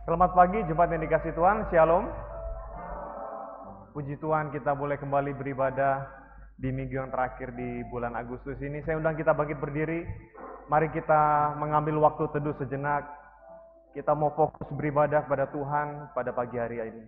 Selamat pagi, jemaat yang dikasih Tuhan, Shalom. Puji Tuhan, kita boleh kembali beribadah di minggu yang terakhir di bulan Agustus ini. Saya undang kita bangkit berdiri. Mari kita mengambil waktu teduh sejenak. Kita mau fokus beribadah kepada Tuhan pada pagi hari ini.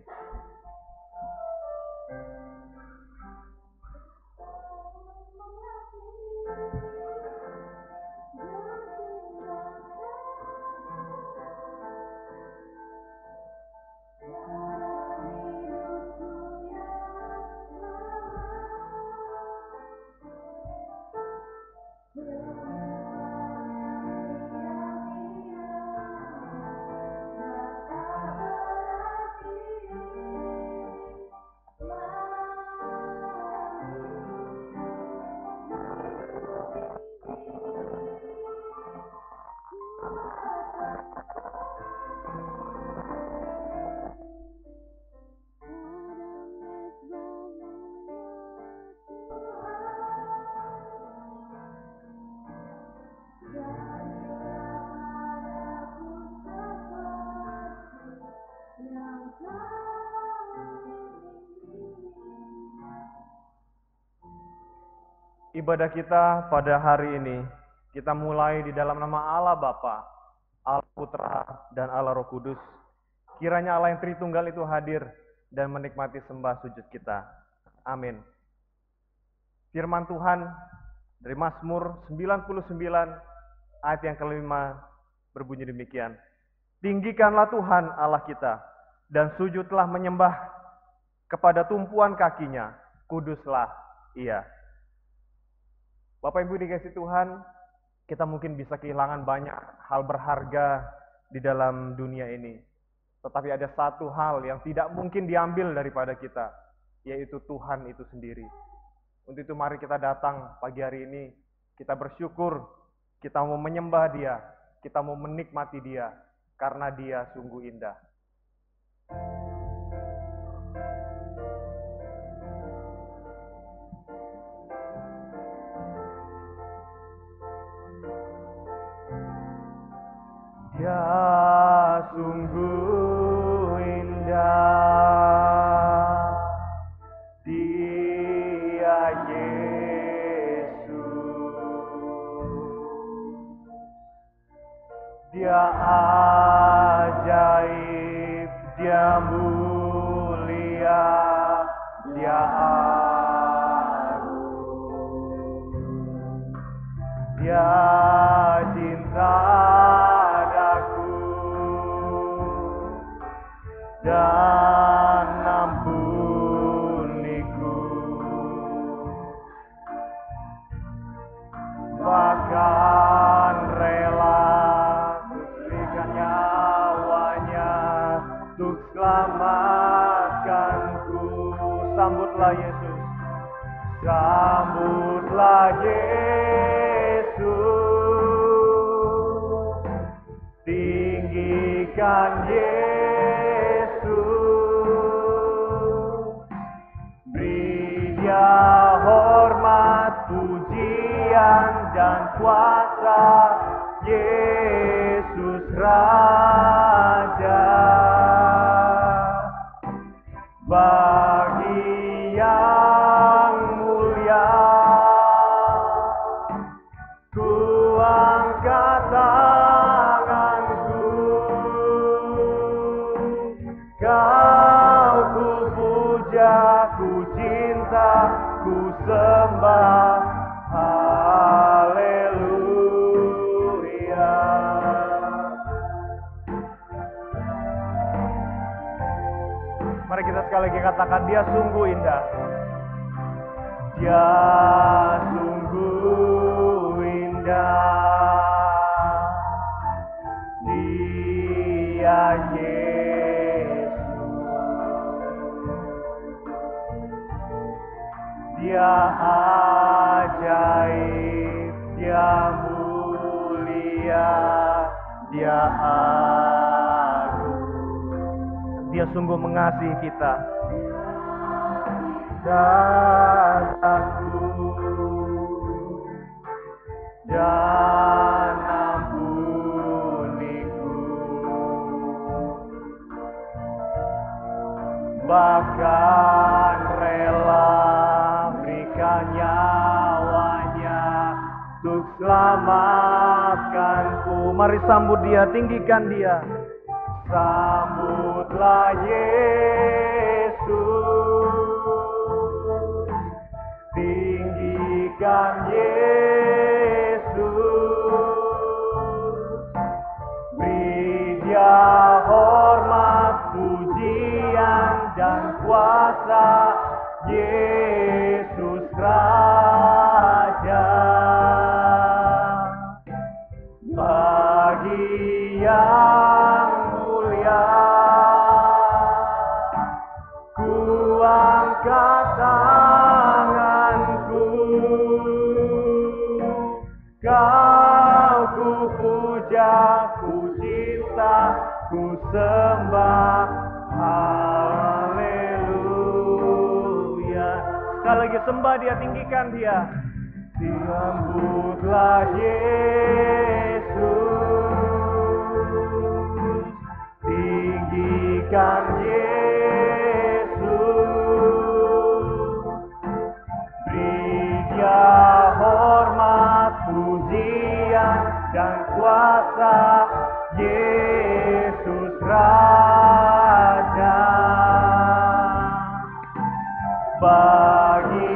Ibadah kita pada hari ini, kita mulai di dalam nama Allah Bapa, Allah Putra, dan Allah Roh Kudus. Kiranya Allah yang Tritunggal itu hadir dan menikmati sembah sujud kita. Amin. Firman Tuhan dari Mazmur 99 ayat yang kelima berbunyi demikian. Tinggikanlah Tuhan Allah kita dan sujudlah menyembah kepada tumpuan kakinya, kuduslah Ia. Bapak Ibu dikasih Tuhan, kita mungkin bisa kehilangan banyak hal berharga di dalam dunia ini. Tetapi ada satu hal yang tidak mungkin diambil daripada kita, yaitu Tuhan itu sendiri. Untuk itu mari kita datang pagi hari ini, kita bersyukur, kita mau menyembah Dia, kita mau menikmati Dia, karena Dia sungguh indah. Dia sungguh indah, Dia Yesus, Dia ajaib, Dia mulia, Dia agung, Dia cinta dan ampuniku, bahkan rela memberikan nyawanya untuk selamatkanku. Sambutlah Yesus, sambutlah Yesus, tinggikan Yesus, hormat, pujian, dan kuasa Yesus Raja. Bagi yang mulia, ku angkat tanganku, Kau ku puja, ku cinta, ku sembah, haleluya. Mari kita sekali lagi katakan, Dia sungguh indah. Dia sungguh indah, Dia Yesus, Dia ajaib, Dia mulia, Dia agung, Dia sungguh mengasihi kita. Dan aku dan ampuniku, bahkan rela berikan nyawanya untuk selamatkanku. Mari sambut dia, tinggikan dia. Sambutlah Yesus, tinggikan Yesus, beri dia hormat, pujian dan kuasa, Yesus Raja. Bagi yang mulia, ku angkat tanganku, kau ku puja, ku cinta, ku sembah, haleluya. Sekali lagi sembah dia, tinggikan dia. Sambutlah Yesus, tinggikan Yesus, beri dia hormat, pujian dan kuasa, Yesus Raja. Bagi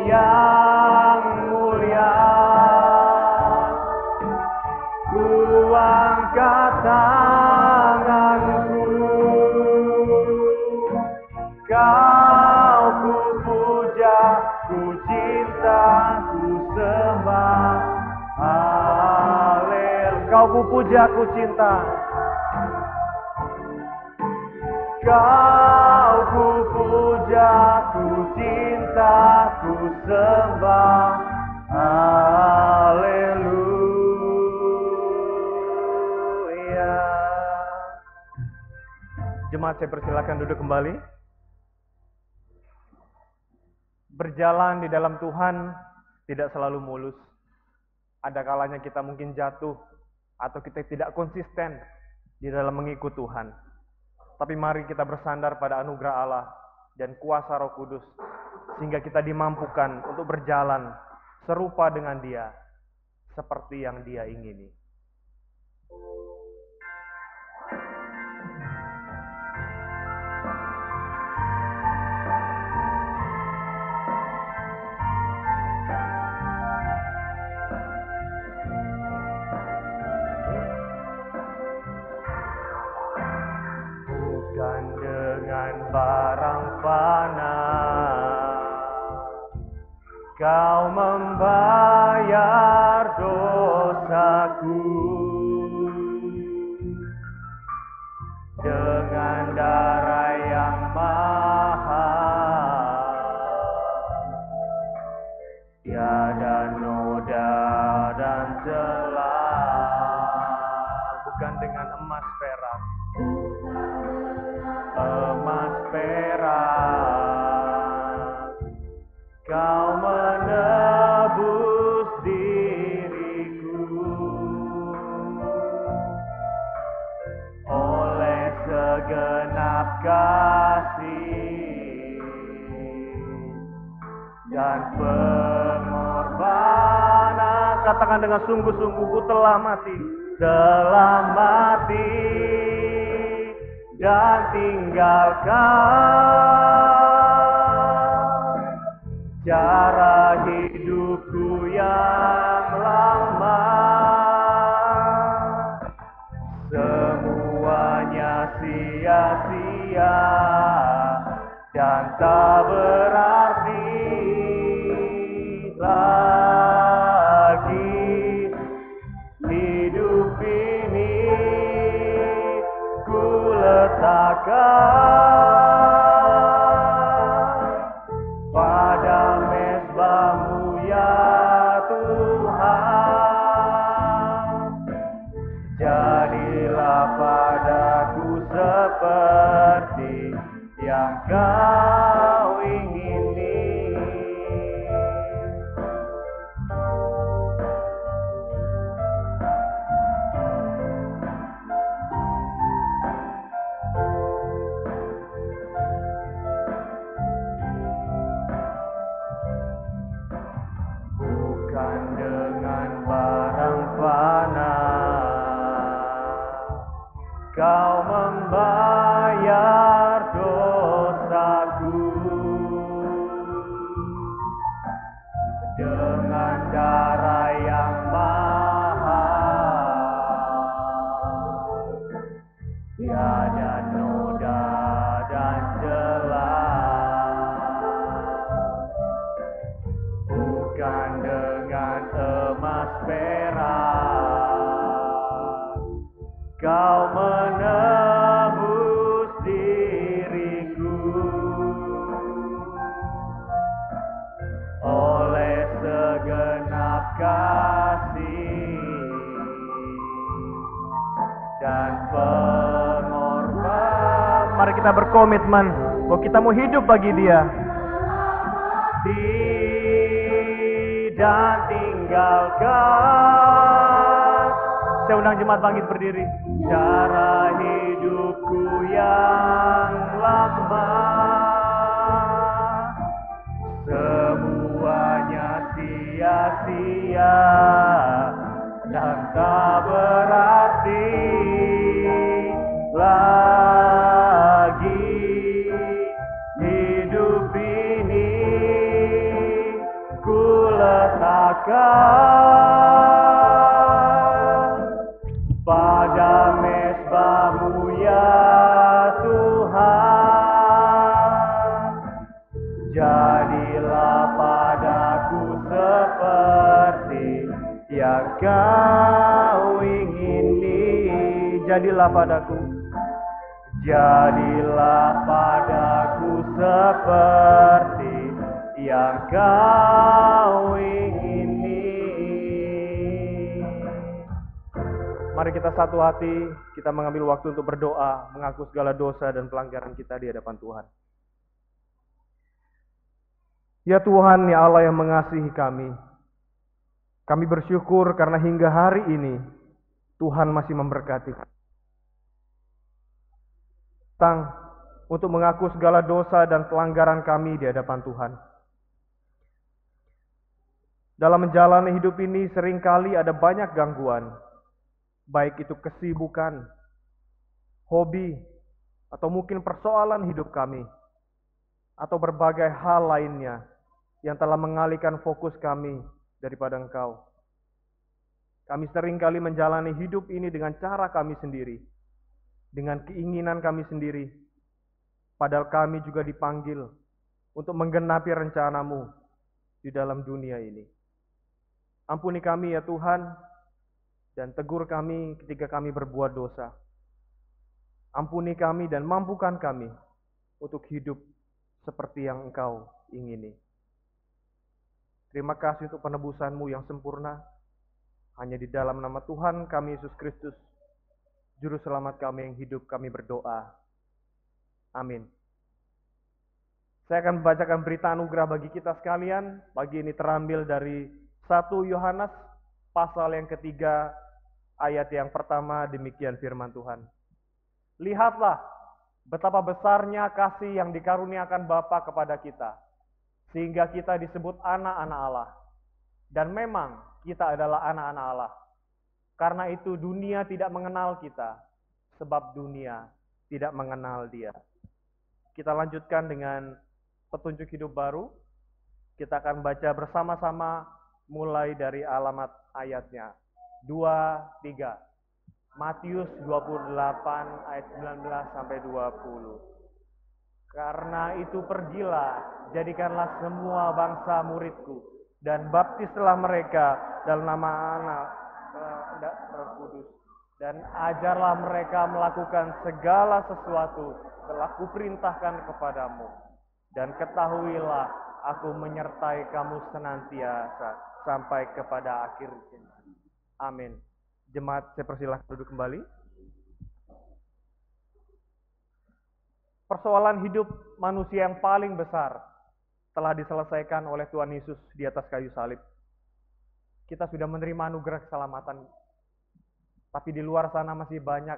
yang mulia, ku angkat tanganku, kau ku puja, ku cinta, ku sembah, haleluya. Kau ku puja, ku cinta, kau ku puja, ku cinta, ku sembah, haleluya. Jemaat, saya persilakan duduk kembali. Berjalan di dalam Tuhan tidak selalu mulus. Ada kalanya kita mungkin jatuh atau kita tidak konsisten di dalam mengikut Tuhan. Tapi mari kita bersandar pada anugerah Allah dan kuasa Roh Kudus, sehingga kita dimampukan untuk berjalan serupa dengan Dia, seperti yang Dia ingini. Bukan dengan barang fana Kau membayar dosaku, dengan darah yang mahal, tiada noda dan celah. Bukan dengan emas perak, Kau menebus diriku oleh segenap kasih dan pengorbanan. Katakan dengan sungguh-sungguh, ku telah mati dan tinggalkan cara hidupku yang lama. Semuanya sia-sia dan tak berarti lagi. Hidup ini ku letakkan pada mezbah-Mu ya Tuhan. Jadilah padaku seperti yang Kau ingini. kita berkomitmen bahwa kita mau hidup bagi Dia. Tidak tinggalkan. Saya undang jemaat bangkit berdiri. Cara hidupku yang lama, semuanya sia-sia dan tak berarti lagi. Hidup ini ku letakkan pada mezbah-Mu ya Tuhan. Jadilah padaku seperti yang Kau ingini. Jadilah padaku. Jadilah padaku seperti yang Kau ingini. Mari kita satu hati, kita mengambil waktu untuk berdoa, mengaku segala dosa dan pelanggaran kita di hadapan Tuhan. Ya Tuhan, ya Allah yang mengasihi kami bersyukur karena hingga hari ini Tuhan masih memberkati untuk mengaku segala dosa dan pelanggaran kami di hadapan Tuhan. Dalam menjalani hidup ini seringkali ada banyak gangguan, baik itu kesibukan, hobi, atau mungkin persoalan hidup kami, atau berbagai hal lainnya yang telah mengalihkan fokus kami daripada Engkau. Kami seringkali menjalani hidup ini dengan cara kami sendiri, dengan keinginan kami sendiri, padahal kami juga dipanggil untuk menggenapi rencana-Mu di dalam dunia ini. Ampuni kami ya Tuhan, dan tegur kami ketika kami berbuat dosa. Ampuni kami dan mampukan kami untuk hidup seperti yang Engkau ingini. Terima kasih untuk penebusan-Mu yang sempurna. Hanya di dalam nama Tuhan kami Yesus Kristus, Juru Selamat kami yang hidup, kami berdoa. Amin. Saya akan membacakan berita anugerah bagi kita sekalian. Pagi ini terambil dari 1 Yohanes pasal yang ketiga, ayat yang pertama, demikian firman Tuhan. Lihatlah betapa besarnya kasih yang dikaruniakan Bapa kepada kita, sehingga kita disebut anak-anak Allah. Dan memang kita adalah anak-anak Allah. Karena itu dunia tidak mengenal kita, sebab dunia tidak mengenal Dia. Kita lanjutkan dengan petunjuk hidup baru. Kita akan baca bersama-sama mulai dari alamat ayatnya. 2, 3. Matius 28 ayat 19 sampai 20. Karena itu pergilah, jadikanlah semua bangsa muridku, dan baptislah mereka dalam nama Anak Roh Kudus, dan ajarlah mereka melakukan segala sesuatu telah kuperintahkan kepadamu, dan ketahuilah aku menyertai kamu senantiasa sampai kepada akhir zaman. Amin. Jemaat, saya persilahkan duduk kembali. Persoalan hidup manusia yang paling besar telah diselesaikan oleh Tuhan Yesus di atas kayu salib. Kita sudah menerima anugerah keselamatan. Tapi di luar sana masih banyak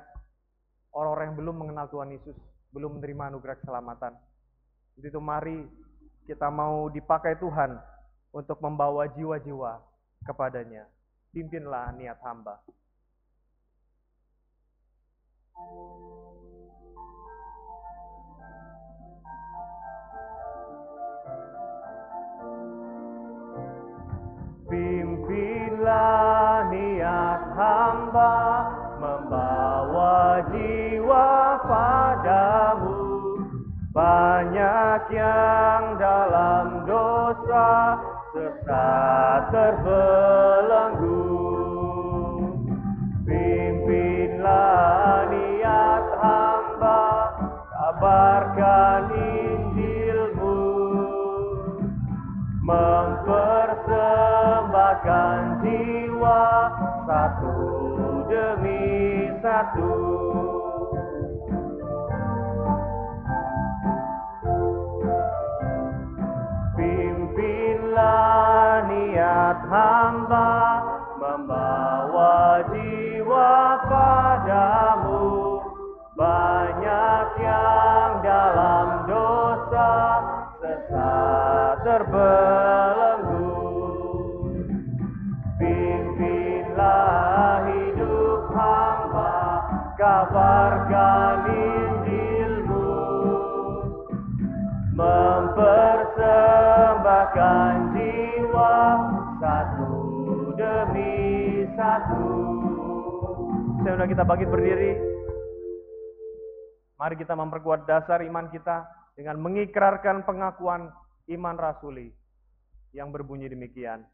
orang-orang yang belum mengenal Tuhan Yesus, belum menerima anugerah keselamatan. Jadi itu mari kita mau dipakai Tuhan untuk membawa jiwa-jiwa kepadanya. Pimpinlah niat hamba. Pimpinlah niat hamba, membawa jiwa padamu. Banyak yang dalam dosa sesat terbelenggu. Pimpinlah niat hamba, kabarkan Injil-Mu, mempersembahkan jiwa satu demi satu. niat hamba membawa jiwa padamu. Banyak yang dalam dosa sesat terbelenggu. Pimpinlah hidup hamba, kabarkan Injilmu, mempersembahkan jiwa satu demi satu. Sudah kita bangkit berdiri. Mari kita memperkuat dasar iman kita dengan mengikrarkan pengakuan iman rasuli yang berbunyi demikian.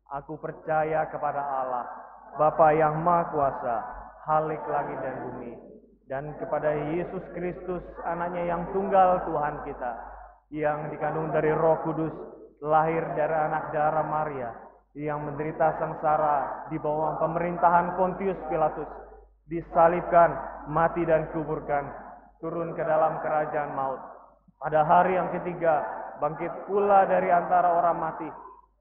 Aku percaya kepada Allah, Bapa yang Maha Kuasa, Khalik langit dan bumi, dan kepada Yesus Kristus, anaknya yang tunggal Tuhan kita, yang dikandung dari Roh Kudus, lahir dari anak darah Maria, yang menderita sengsara di bawah pemerintahan Pontius Pilatus, disalibkan, mati dan kuburkan, turun ke dalam kerajaan maut. Pada hari yang ketiga, bangkit pula dari antara orang mati,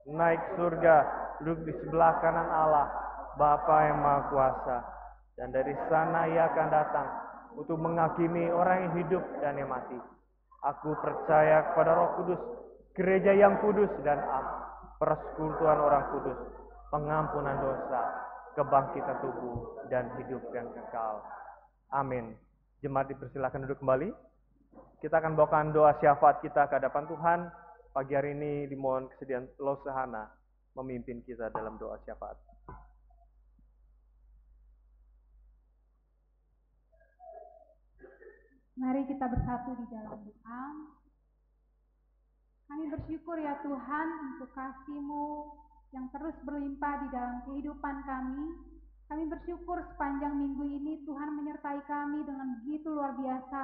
naik surga, duduk di sebelah kanan Allah, Bapa yang Maha Kuasa. Dan dari sana ia akan datang untuk menghakimi orang yang hidup dan yang mati. Aku percaya kepada Roh Kudus, gereja yang kudus dan am, persekutuan orang kudus, pengampunan dosa, kebangkitan tubuh, dan hidup yang kekal. Amin. Jemaat dipersilakan duduk kembali. Kita akan bawakan doa syafaat kita ke hadapan Tuhan. Pagi hari ini dimohon kesediaan Losahana memimpin kita dalam doa syafaat. Mari kita bersatu di dalam doa. Kami bersyukur ya Tuhan untuk kasih-Mu yang terus berlimpah di dalam kehidupan kami. Kami bersyukur sepanjang minggu ini Tuhan menyertai kami dengan begitu luar biasa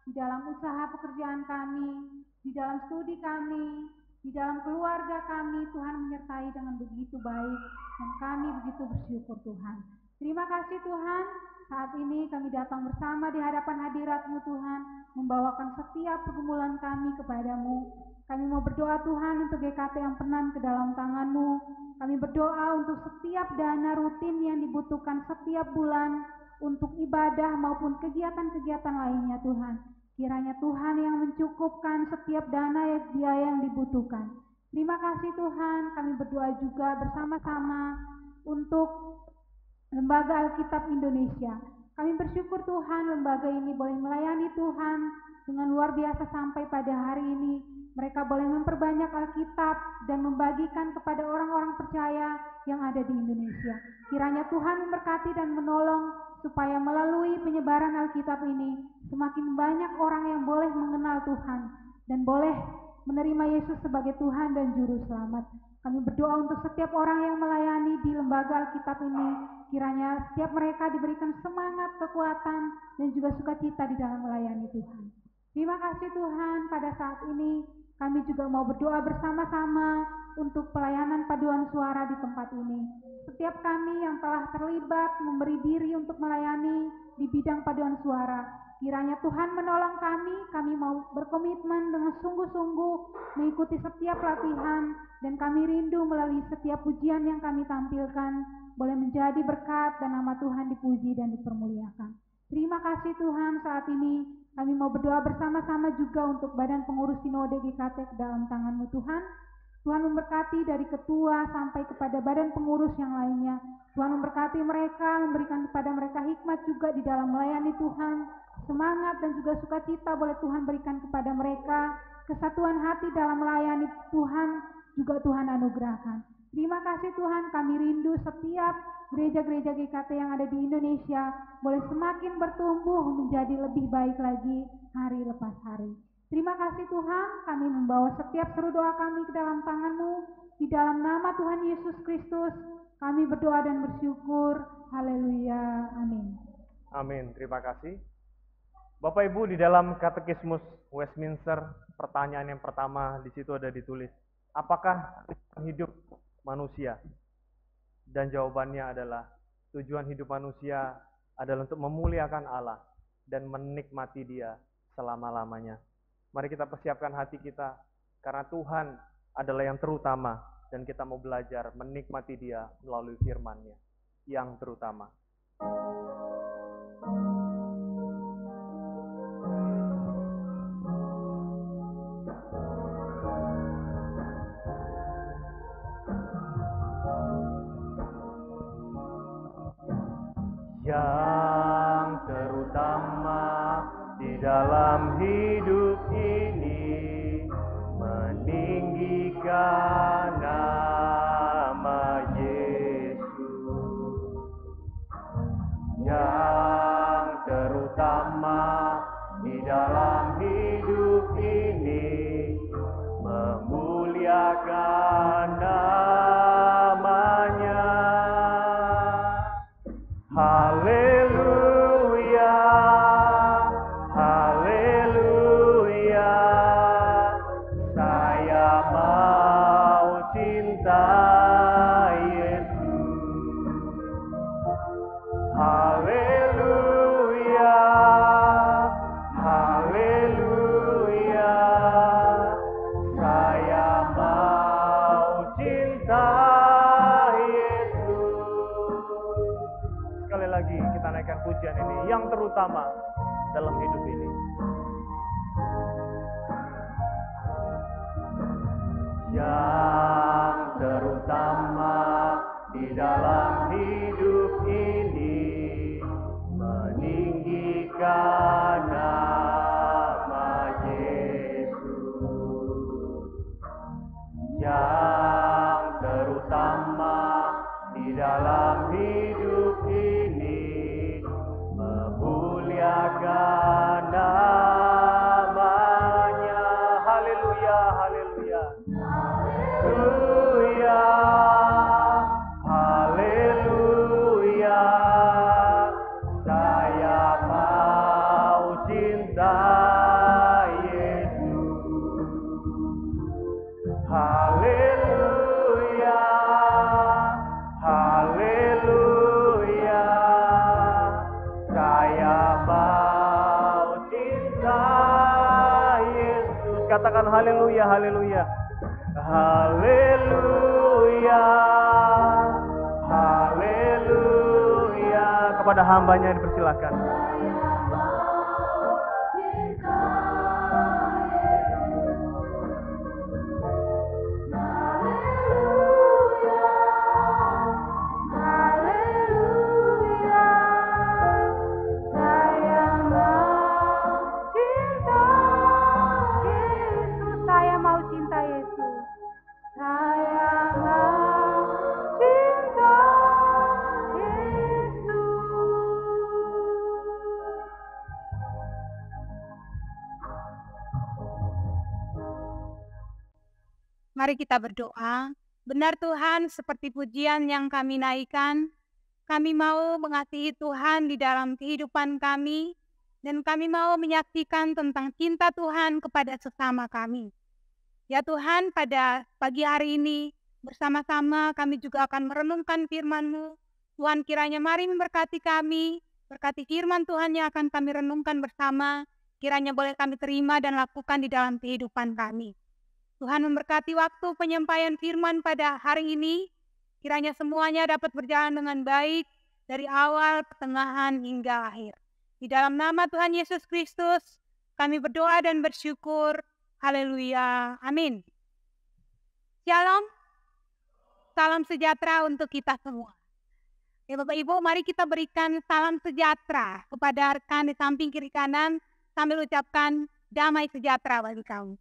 di dalam usaha pekerjaan kami, di dalam studi kami, di dalam keluarga kami. Tuhan menyertai dengan begitu baik dan kami begitu bersyukur Tuhan. Terima kasih Tuhan. Saat ini kami datang bersama di hadapan hadirat-Mu Tuhan, membawakan setiap pergumulan kami kepadamu. Kami mau berdoa Tuhan untuk GKT yang penan ke dalam tangan-Mu. Kami berdoa untuk setiap dana rutin yang dibutuhkan setiap bulan untuk ibadah maupun kegiatan-kegiatan lainnya Tuhan. Kiranya Tuhan yang mencukupkan setiap dana biaya yang dibutuhkan. Terima kasih Tuhan. Kami berdoa juga bersama-sama untuk Lembaga Alkitab Indonesia. Kami bersyukur Tuhan lembaga ini boleh melayani Tuhan dengan luar biasa sampai pada hari ini. Mereka boleh memperbanyak Alkitab dan membagikan kepada orang-orang percaya yang ada di Indonesia. Kiranya Tuhan memberkati dan menolong supaya melalui penyebaran Alkitab ini semakin banyak orang yang boleh mengenal Tuhan dan boleh menerima Yesus sebagai Tuhan dan Juru Selamat. Kami berdoa untuk setiap orang yang melayani di lembaga Alkitab ini, kiranya setiap mereka diberikan semangat, kekuatan, dan juga sukacita di dalam melayani Tuhan. Terima kasih Tuhan, pada saat ini kami juga mau berdoa bersama-sama untuk pelayanan paduan suara di tempat ini. Setiap kami yang telah terlibat memberi diri untuk melayani di bidang paduan suara, kiranya Tuhan menolong kami mau berkomitmen dengan sungguh-sungguh mengikuti setiap latihan, dan kami rindu melalui setiap pujian yang kami tampilkan, boleh menjadi berkat dan nama Tuhan dipuji dan dipermuliakan. Terima kasih Tuhan. Saat ini kami mau berdoa bersama-sama juga untuk Badan Pengurus Sinode GKT ke dalam tangan-Mu Tuhan. Tuhan memberkati dari ketua sampai kepada badan pengurus yang lainnya. Tuhan memberkati mereka, memberikan kepada mereka hikmat juga di dalam melayani Tuhan. Semangat dan juga sukacita boleh Tuhan berikan kepada mereka. Kesatuan hati dalam melayani Tuhan juga Tuhan anugerahkan. Terima kasih Tuhan, kami rindu setiap gereja-gereja GKT yang ada di Indonesia boleh semakin bertumbuh menjadi lebih baik lagi hari lepas hari. Terima kasih Tuhan, kami membawa setiap seru doa kami ke dalam tangan-Mu. Di dalam nama Tuhan Yesus Kristus, kami berdoa dan bersyukur. Haleluya. Amin. Amin. Terima kasih. Bapak Ibu, di dalam Katekismus Westminster, pertanyaan yang pertama di situ ada ditulis, apakah hidup manusia? Dan jawabannya adalah, tujuan hidup manusia adalah untuk memuliakan Allah dan menikmati Dia selama-lamanya. Mari kita persiapkan hati kita, karena Tuhan adalah yang terutama. dan kita mau belajar menikmati Dia melalui firman-Nya yang terutama. Yang terutama di dalam hidup ini, meninggikan nama Yesus. Yang terutama di dalam hidup ini, memuliakan namanya. Haleluya, haleluya, saya mau cinta Yesus. Haleluya, haleluya, saya mau cinta Yesus. Sekali lagi kita naikkan pujian ini yang terutama dalam hidup ini. Yang terutama di dalam hidup ini, meninggikan nama Yesus. Yang terutama di dalam hidup ini, memuliakan namanya. Haleluya, haleluya. Haleluya, haleluya, saya mau cinta Yesus. Haleluya, haleluya, saya mau cinta Yesus. Katakan haleluya, haleluya. Haleluya, haleluya. Kepada hambanya dipersilakan. Mari kita berdoa. Benar Tuhan, seperti pujian yang kami naikkan, kami mau mengasihi Tuhan di dalam kehidupan kami, dan kami mau menyaksikan tentang cinta Tuhan kepada sesama kami. Ya Tuhan, pada pagi hari ini, bersama-sama kami juga akan merenungkan firman-Mu. Tuhan kiranya mari memberkati kami, berkati firman Tuhan yang akan kami renungkan bersama, kiranya boleh kami terima dan lakukan di dalam kehidupan kami. Tuhan memberkati waktu penyampaian firman pada hari ini, kiranya semuanya dapat berjalan dengan baik dari awal, pertengahan, hingga akhir. Di dalam nama Tuhan Yesus Kristus, kami berdoa dan bersyukur. Haleluya. Amin. Shalom. Salam sejahtera untuk kita semua. Ya Bapak Ibu, mari kita berikan salam sejahtera kepada rekan di samping kiri kanan sambil ucapkan damai sejahtera bagi kamu.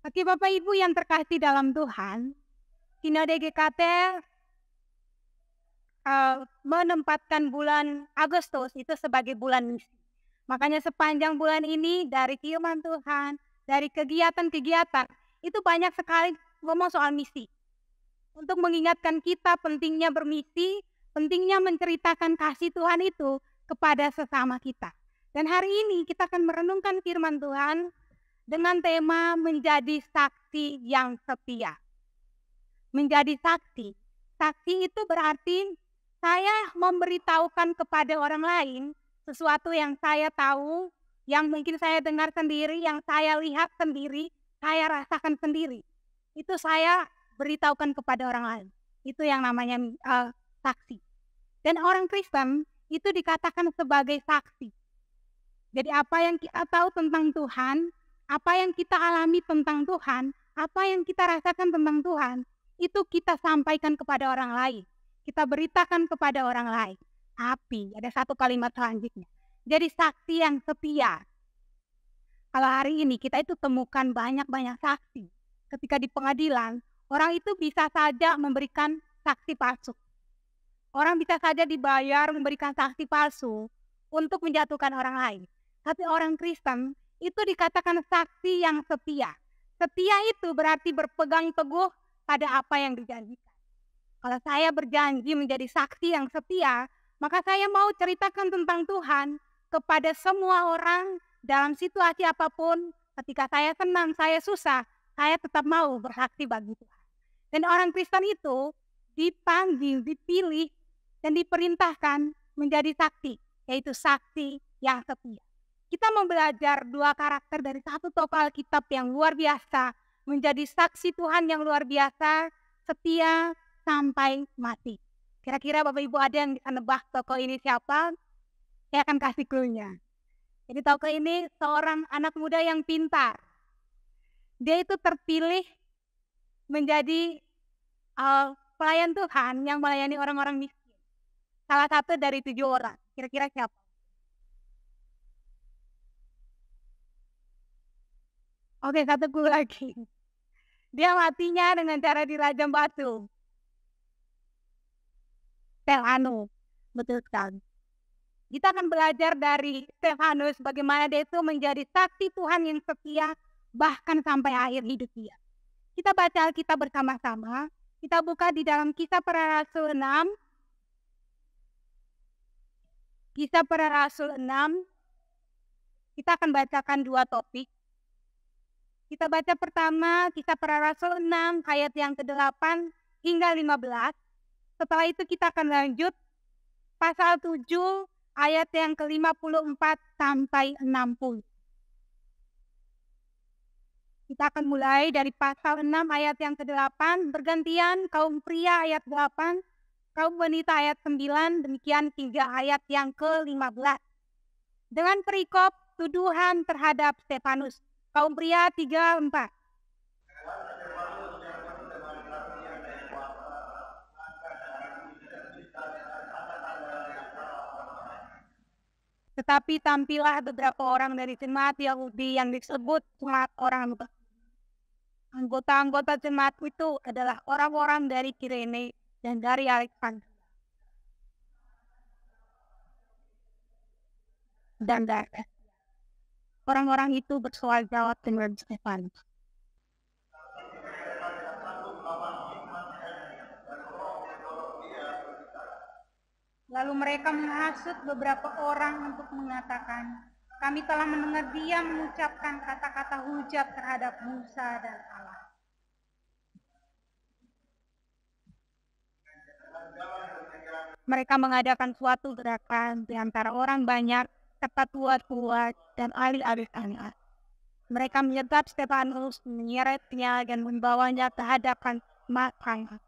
Oke Bapak Ibu yang terkasih dalam Tuhan, Sinode GKT menempatkan bulan Agustus itu sebagai bulan misi. Makanya sepanjang bulan ini dari firman Tuhan, dari kegiatan-kegiatan, itu banyak sekali ngomong soal misi. Untuk mengingatkan kita pentingnya bermisi, pentingnya menceritakan kasih Tuhan itu kepada sesama kita. Dan hari ini kita akan merenungkan firman Tuhan dengan tema menjadi saksi yang setia. Menjadi saksi. Saksi itu berarti saya memberitahukan kepada orang lain sesuatu yang saya tahu, yang mungkin saya dengar sendiri, yang saya lihat sendiri, saya rasakan sendiri. itu saya beritahukan kepada orang lain. Itu yang namanya saksi. Dan orang Kristen itu dikatakan sebagai saksi. Jadi apa yang kita tahu tentang Tuhan, apa yang kita alami tentang Tuhan, apa yang kita rasakan tentang Tuhan, itu kita sampaikan kepada orang lain. Kita beritakan kepada orang lain. Tapi ada satu kalimat selanjutnya. Jadi saksi yang setia. Kalau hari ini kita itu temukan banyak-banyak saksi. Ketika di pengadilan, orang itu bisa saja memberikan saksi palsu. Orang bisa saja dibayar memberikan saksi palsu untuk menjatuhkan orang lain. Tapi orang Kristen itu dikatakan saksi yang setia. Setia itu berarti berpegang teguh pada apa yang dijanjikan. Kalau saya berjanji menjadi saksi yang setia, maka saya mau ceritakan tentang Tuhan kepada semua orang dalam situasi apapun. Ketika saya senang, saya susah, saya tetap mau bersaksi bagi Tuhan. Dan orang Kristen itu dipanggil, dipilih, dan diperintahkan menjadi saksi, yaitu saksi yang setia. Kita mau belajar dua karakter dari satu tokoh Alkitab yang luar biasa, menjadi saksi Tuhan yang luar biasa, setia sampai mati. Kira-kira Bapak Ibu ada yang bisa nebak tokoh ini siapa? Saya akan kasih clue-nya. Jadi tokoh ini seorang anak muda yang pintar. Dia itu terpilih menjadi pelayan Tuhan yang melayani orang-orang miskin. Salah satu dari 7 orang. Kira-kira siapa? Oke, satu clue lagi. Dia matinya dengan cara dirajam batu. Stefanus. Betul sekali. Kita akan belajar dari Stefanus bagaimana dia itu menjadi saksi Tuhan yang setia bahkan sampai akhir hidup dia. Kita baca Alkitab bersama-sama. Kita buka di dalam Kisah Para Rasul 6. Kisah Para Rasul 6. Kita akan bacakan 2 topik. Kita baca pertama Kisah Para Rasul 6 ayat yang ke-8 hingga 15. Setelah itu kita akan lanjut pasal 7 ayat yang ke-54 sampai 60. Kita akan mulai dari pasal 6 ayat yang ke-8, bergantian kaum pria ayat 8, kaum wanita ayat 9, demikian 3 ayat yang ke-15. Dengan perikop tuduhan terhadap Stefanus, kaum pria 3-4. Tetapi tampillah beberapa orang dari jemaat Yahudi yang disebut jemaat orang lupa. Anggota-anggota jemaat itu adalah orang-orang dari Kirene dan dari Alexandria. Dan dari orang-orang itu bersoal jawab dengan Stefanus. Lalu mereka menghasut beberapa orang untuk mengatakan, kami telah mendengar dia mengucapkan kata-kata hujat terhadap Musa dan Allah. Mereka mengadakan suatu gerakan di antara orang banyak, serta tua-tua dan ahli-ahli agama. Mereka menyergap Stefanus, menyeretnya dan membawanya ke hadapan mahkamah.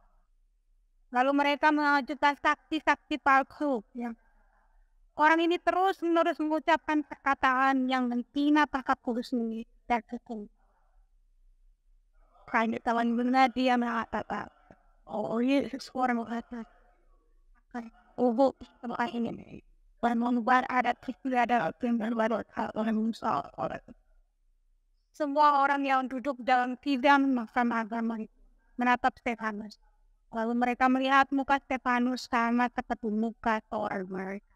Lalu mereka mengajukan saksi-saksi palsu. Orang ini terus-menerus mengucapkan perkataan yang menghina Takat Kudus ini dan hukum. Karena kawan benar dia mengatakan, oh Yesus orang mengatakan, oh setelah ini, dan membuat adat istiadat dan baru orang Musa. Semua orang yang duduk dalam sidang mahkamah agama menatap Stefanus. Lalu mereka melihat muka Stefanus sama seperti muka seorang mereka.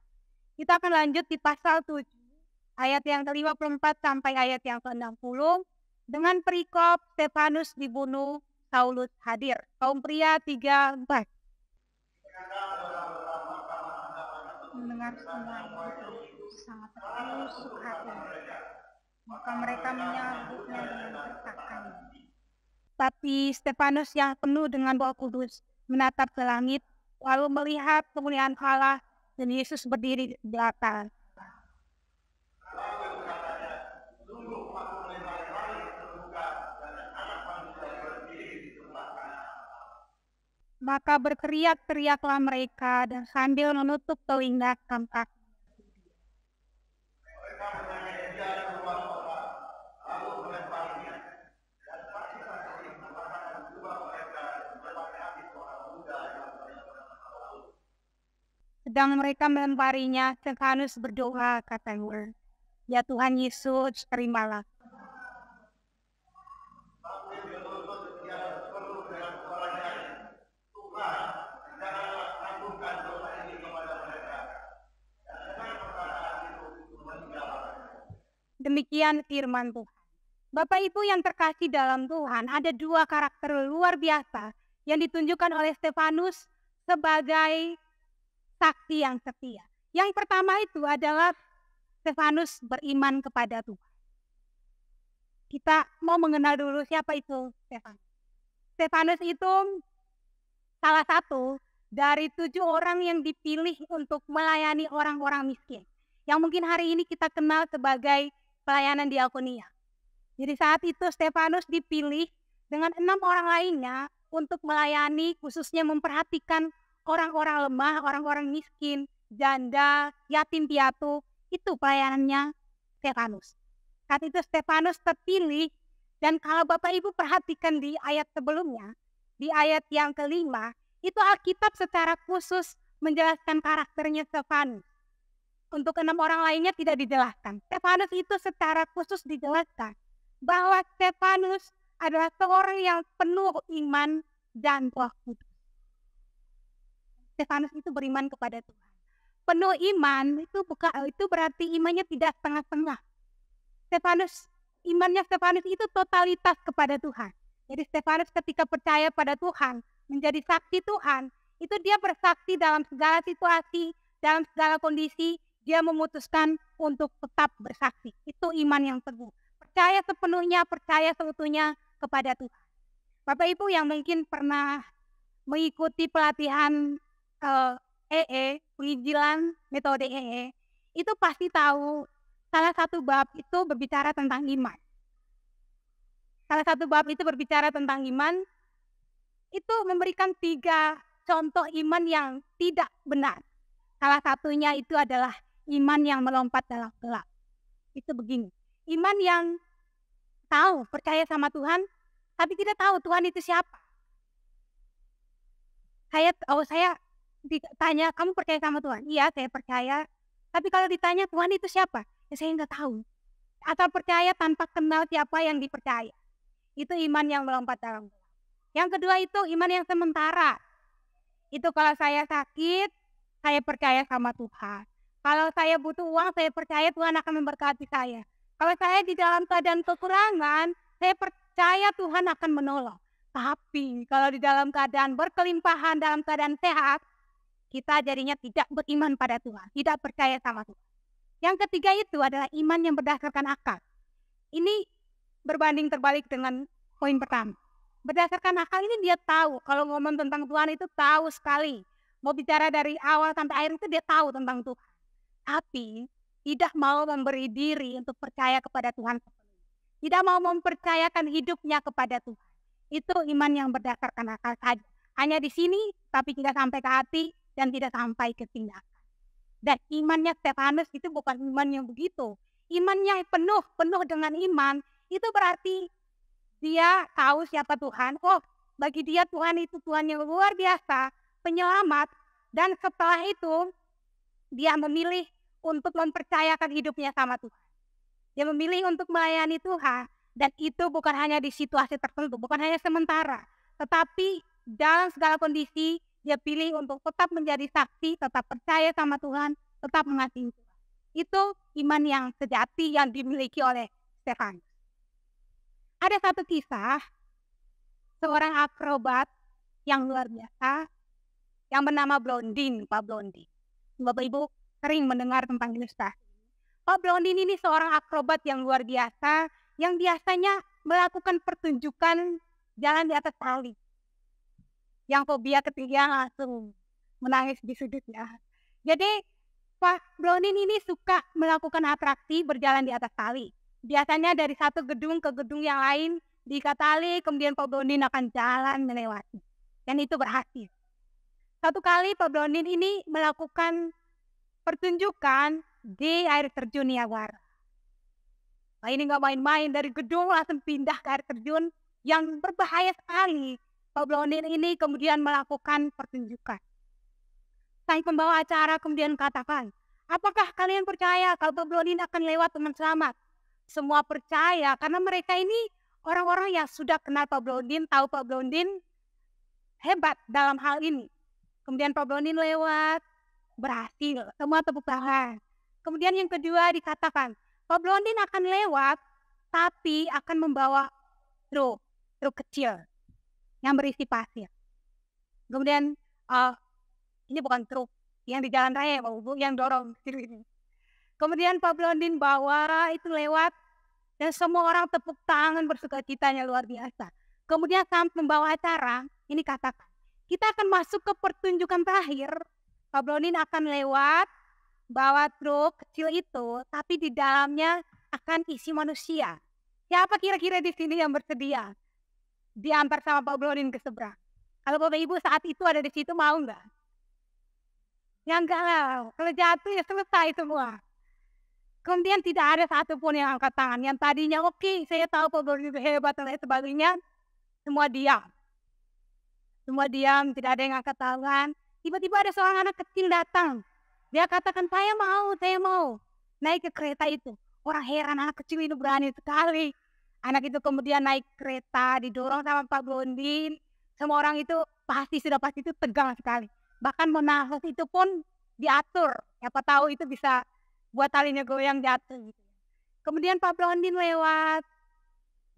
Kita akan lanjut di pasal 7, ayat yang ke-54 sampai ayat yang ke-60. Dengan perikop Stefanus dibunuh, Saulus hadir. Kaum pria 3-4. Mendengar semua itu sangat tertusuk hati. Maka mereka menyambutnya dengan berkata, tapi Stefanus yang penuh dengan Roh Kudus menatap ke langit, lalu melihat kemuliaan Allah dan Yesus berdiri di belakang. Maka berteriak-teriaklah mereka dan sambil menutup telinga kaki. Sedang mereka melemparinya, Stefanus berdoa, katanya, "Ya Tuhan Yesus, terimalah." Demikian firman Tuhan. Bapak Ibu yang terkasih dalam Tuhan, ada dua karakter luar biasa yang ditunjukkan oleh Stefanus sebagai saksi yang setia. Yang pertama itu adalah Stefanus beriman kepada Tuhan. Kita mau mengenal dulu siapa itu Stefanus. Stefanus itu salah satu dari 7 orang yang dipilih untuk melayani orang-orang miskin. Yang mungkin hari ini kita kenal sebagai pelayanan diakonia. Jadi saat itu Stefanus dipilih dengan 6 orang lainnya untuk melayani, khususnya memperhatikan orang-orang lemah, orang-orang miskin, janda, yatim piatu. Itu pelayanannya Stefanus. Saat itu Stefanus terpilih, dan kalau Bapak Ibu perhatikan di ayat sebelumnya, di ayat yang kelima, itu Alkitab secara khusus menjelaskan karakternya Stefanus. Untuk 6 orang lainnya tidak dijelaskan. Stefanus itu secara khusus dijelaskan bahwa Stefanus adalah seorang yang penuh iman dan Roh Kudus. Stefanus itu beriman kepada Tuhan. Penuh iman itu berarti imannya tidak setengah-setengah. Imannya Stefanus itu totalitas kepada Tuhan. Jadi Stefanus ketika percaya pada Tuhan, menjadi saksi Tuhan, itu dia bersaksi dalam segala situasi, dalam segala kondisi, dia memutuskan untuk tetap bersaksi. Itu iman yang teguh. Percaya sepenuhnya, percaya seutuhnya kepada Tuhan. Bapak Ibu yang mungkin pernah mengikuti pelatihan penginjilan metode itu pasti tahu salah satu bab itu berbicara tentang iman. Salah satu bab itu berbicara tentang iman, itu memberikan 3 contoh iman yang tidak benar. Salah satunya itu adalah iman yang melompat dalam gelap. Itu begini, iman yang tahu, percaya sama Tuhan, tapi tidak tahu Tuhan itu siapa. Saya ditanya, kamu percaya sama Tuhan? Iya, saya percaya. Tapi kalau ditanya Tuhan itu siapa? Ya saya nggak tahu. Atau percaya tanpa kenal siapa yang dipercaya. Itu iman yang melompat dalam gelap. Yang kedua itu iman yang sementara. Itu kalau saya sakit, saya percaya sama Tuhan. Kalau saya butuh uang, saya percaya Tuhan akan memberkati saya. Kalau saya di dalam keadaan kekurangan, saya percaya Tuhan akan menolong. Tapi kalau di dalam keadaan berkelimpahan, dalam keadaan sehat, kita jadinya tidak beriman pada Tuhan, tidak percaya sama Tuhan. Yang ketiga itu adalah iman yang berdasarkan akal. Ini berbanding terbalik dengan poin pertama. Berdasarkan akal ini dia tahu, kalau ngomong tentang Tuhan itu tahu sekali. Mau bicara dari awal sampai akhir itu dia tahu tentang Tuhan. Tapi tidak mau memberi diri untuk percaya kepada Tuhan. Tidak mau mempercayakan hidupnya kepada Tuhan. Itu iman yang berdasarkan akal saja. Hanya di sini, tapi tidak sampai ke hati dan tidak sampai ke tindakan. Dan imannya Stefanus itu bukan iman yang begitu. Iman yang penuh dengan iman, itu berarti dia tahu siapa Tuhan. Oh, bagi dia Tuhan itu Tuhan yang luar biasa, penyelamat. Dan setelah itu, dia memilih untuk mempercayakan hidupnya sama Tuhan. Dia memilih untuk melayani Tuhan. Dan itu bukan hanya di situasi tertentu, bukan hanya sementara. Tetapi dalam segala kondisi, dia pilih untuk tetap menjadi saksi, tetap percaya sama Tuhan, tetap mengasihi Tuhan. Itu iman yang sejati yang dimiliki oleh Stefanus. Ada satu kisah, seorang akrobat yang luar biasa, yang bernama Blondin, Pak Blondin. Bapak Ibu sering mendengar tentang ilustrasi. Pak Blondin ini seorang akrobat yang luar biasa, yang biasanya melakukan pertunjukan jalan di atas tali. Yang fobia ketinggian langsung menangis di sudutnya. Jadi Pak Blondin ini suka melakukan atraksi berjalan di atas tali. Biasanya dari satu gedung ke gedung yang lain diikat tali, kemudian Pak Blondin akan jalan melewati. Dan itu berhasil. Satu kali Pak Blondin ini melakukan pertunjukan di air terjun Niagara. Nah, ini nggak main-main, dari gedung langsung pindah ke air terjun yang berbahaya sekali. Pak Blondin ini kemudian melakukan pertunjukan. Sang pembawa acara kemudian katakan, apakah kalian percaya kalau Pak Blondin akan lewat dengan selamat? Semua percaya karena mereka ini orang-orang yang sudah kenal Pak Blondin, tahu Pak Blondin hebat dalam hal ini. Kemudian Pak Blondin lewat, berhasil, semua tepuk tangan. Kemudian yang kedua dikatakan, Pak Blondin akan lewat, tapi akan membawa truk kecil yang berisi pasir. Kemudian ini bukan truk yang di jalan raya, Pak Bu, yang dorong. Kemudian Pak Blondin bawa itu lewat, dan semua orang tepuk tangan bersukacitanya luar biasa. Kemudian sang pembawa acara ini katakan, kita akan masuk ke pertunjukan terakhir. Pak Blondin akan lewat, bawa truk kecil itu, tapi di dalamnya akan isi manusia. Siapa kira-kira di sini yang bersedia diantar sama Pak Blondin ke seberang? Kalau Bapak Ibu saat itu ada di situ, mau nggak? Ya enggak lah, kalau jatuh ya selesai semua. Kemudian tidak ada satupun yang angkat tangan. Yang tadinya oke, saya tahu Pak Blondin itu hebat dan lain sebagainya, semua diam. Semua diam, tidak ada yang angkat tangan. Tiba-tiba ada seorang anak kecil datang. Dia katakan, saya mau naik ke kereta itu. Orang heran, anak kecil itu berani sekali. Anak itu kemudian naik kereta, didorong sama Pak Blondin. Semua orang itu pasti itu tegang sekali. Bahkan mau nafas itu pun diatur. Siapa tahu itu bisa buat talinya goyang jatuh. Gitu. Kemudian Pak Blondin lewat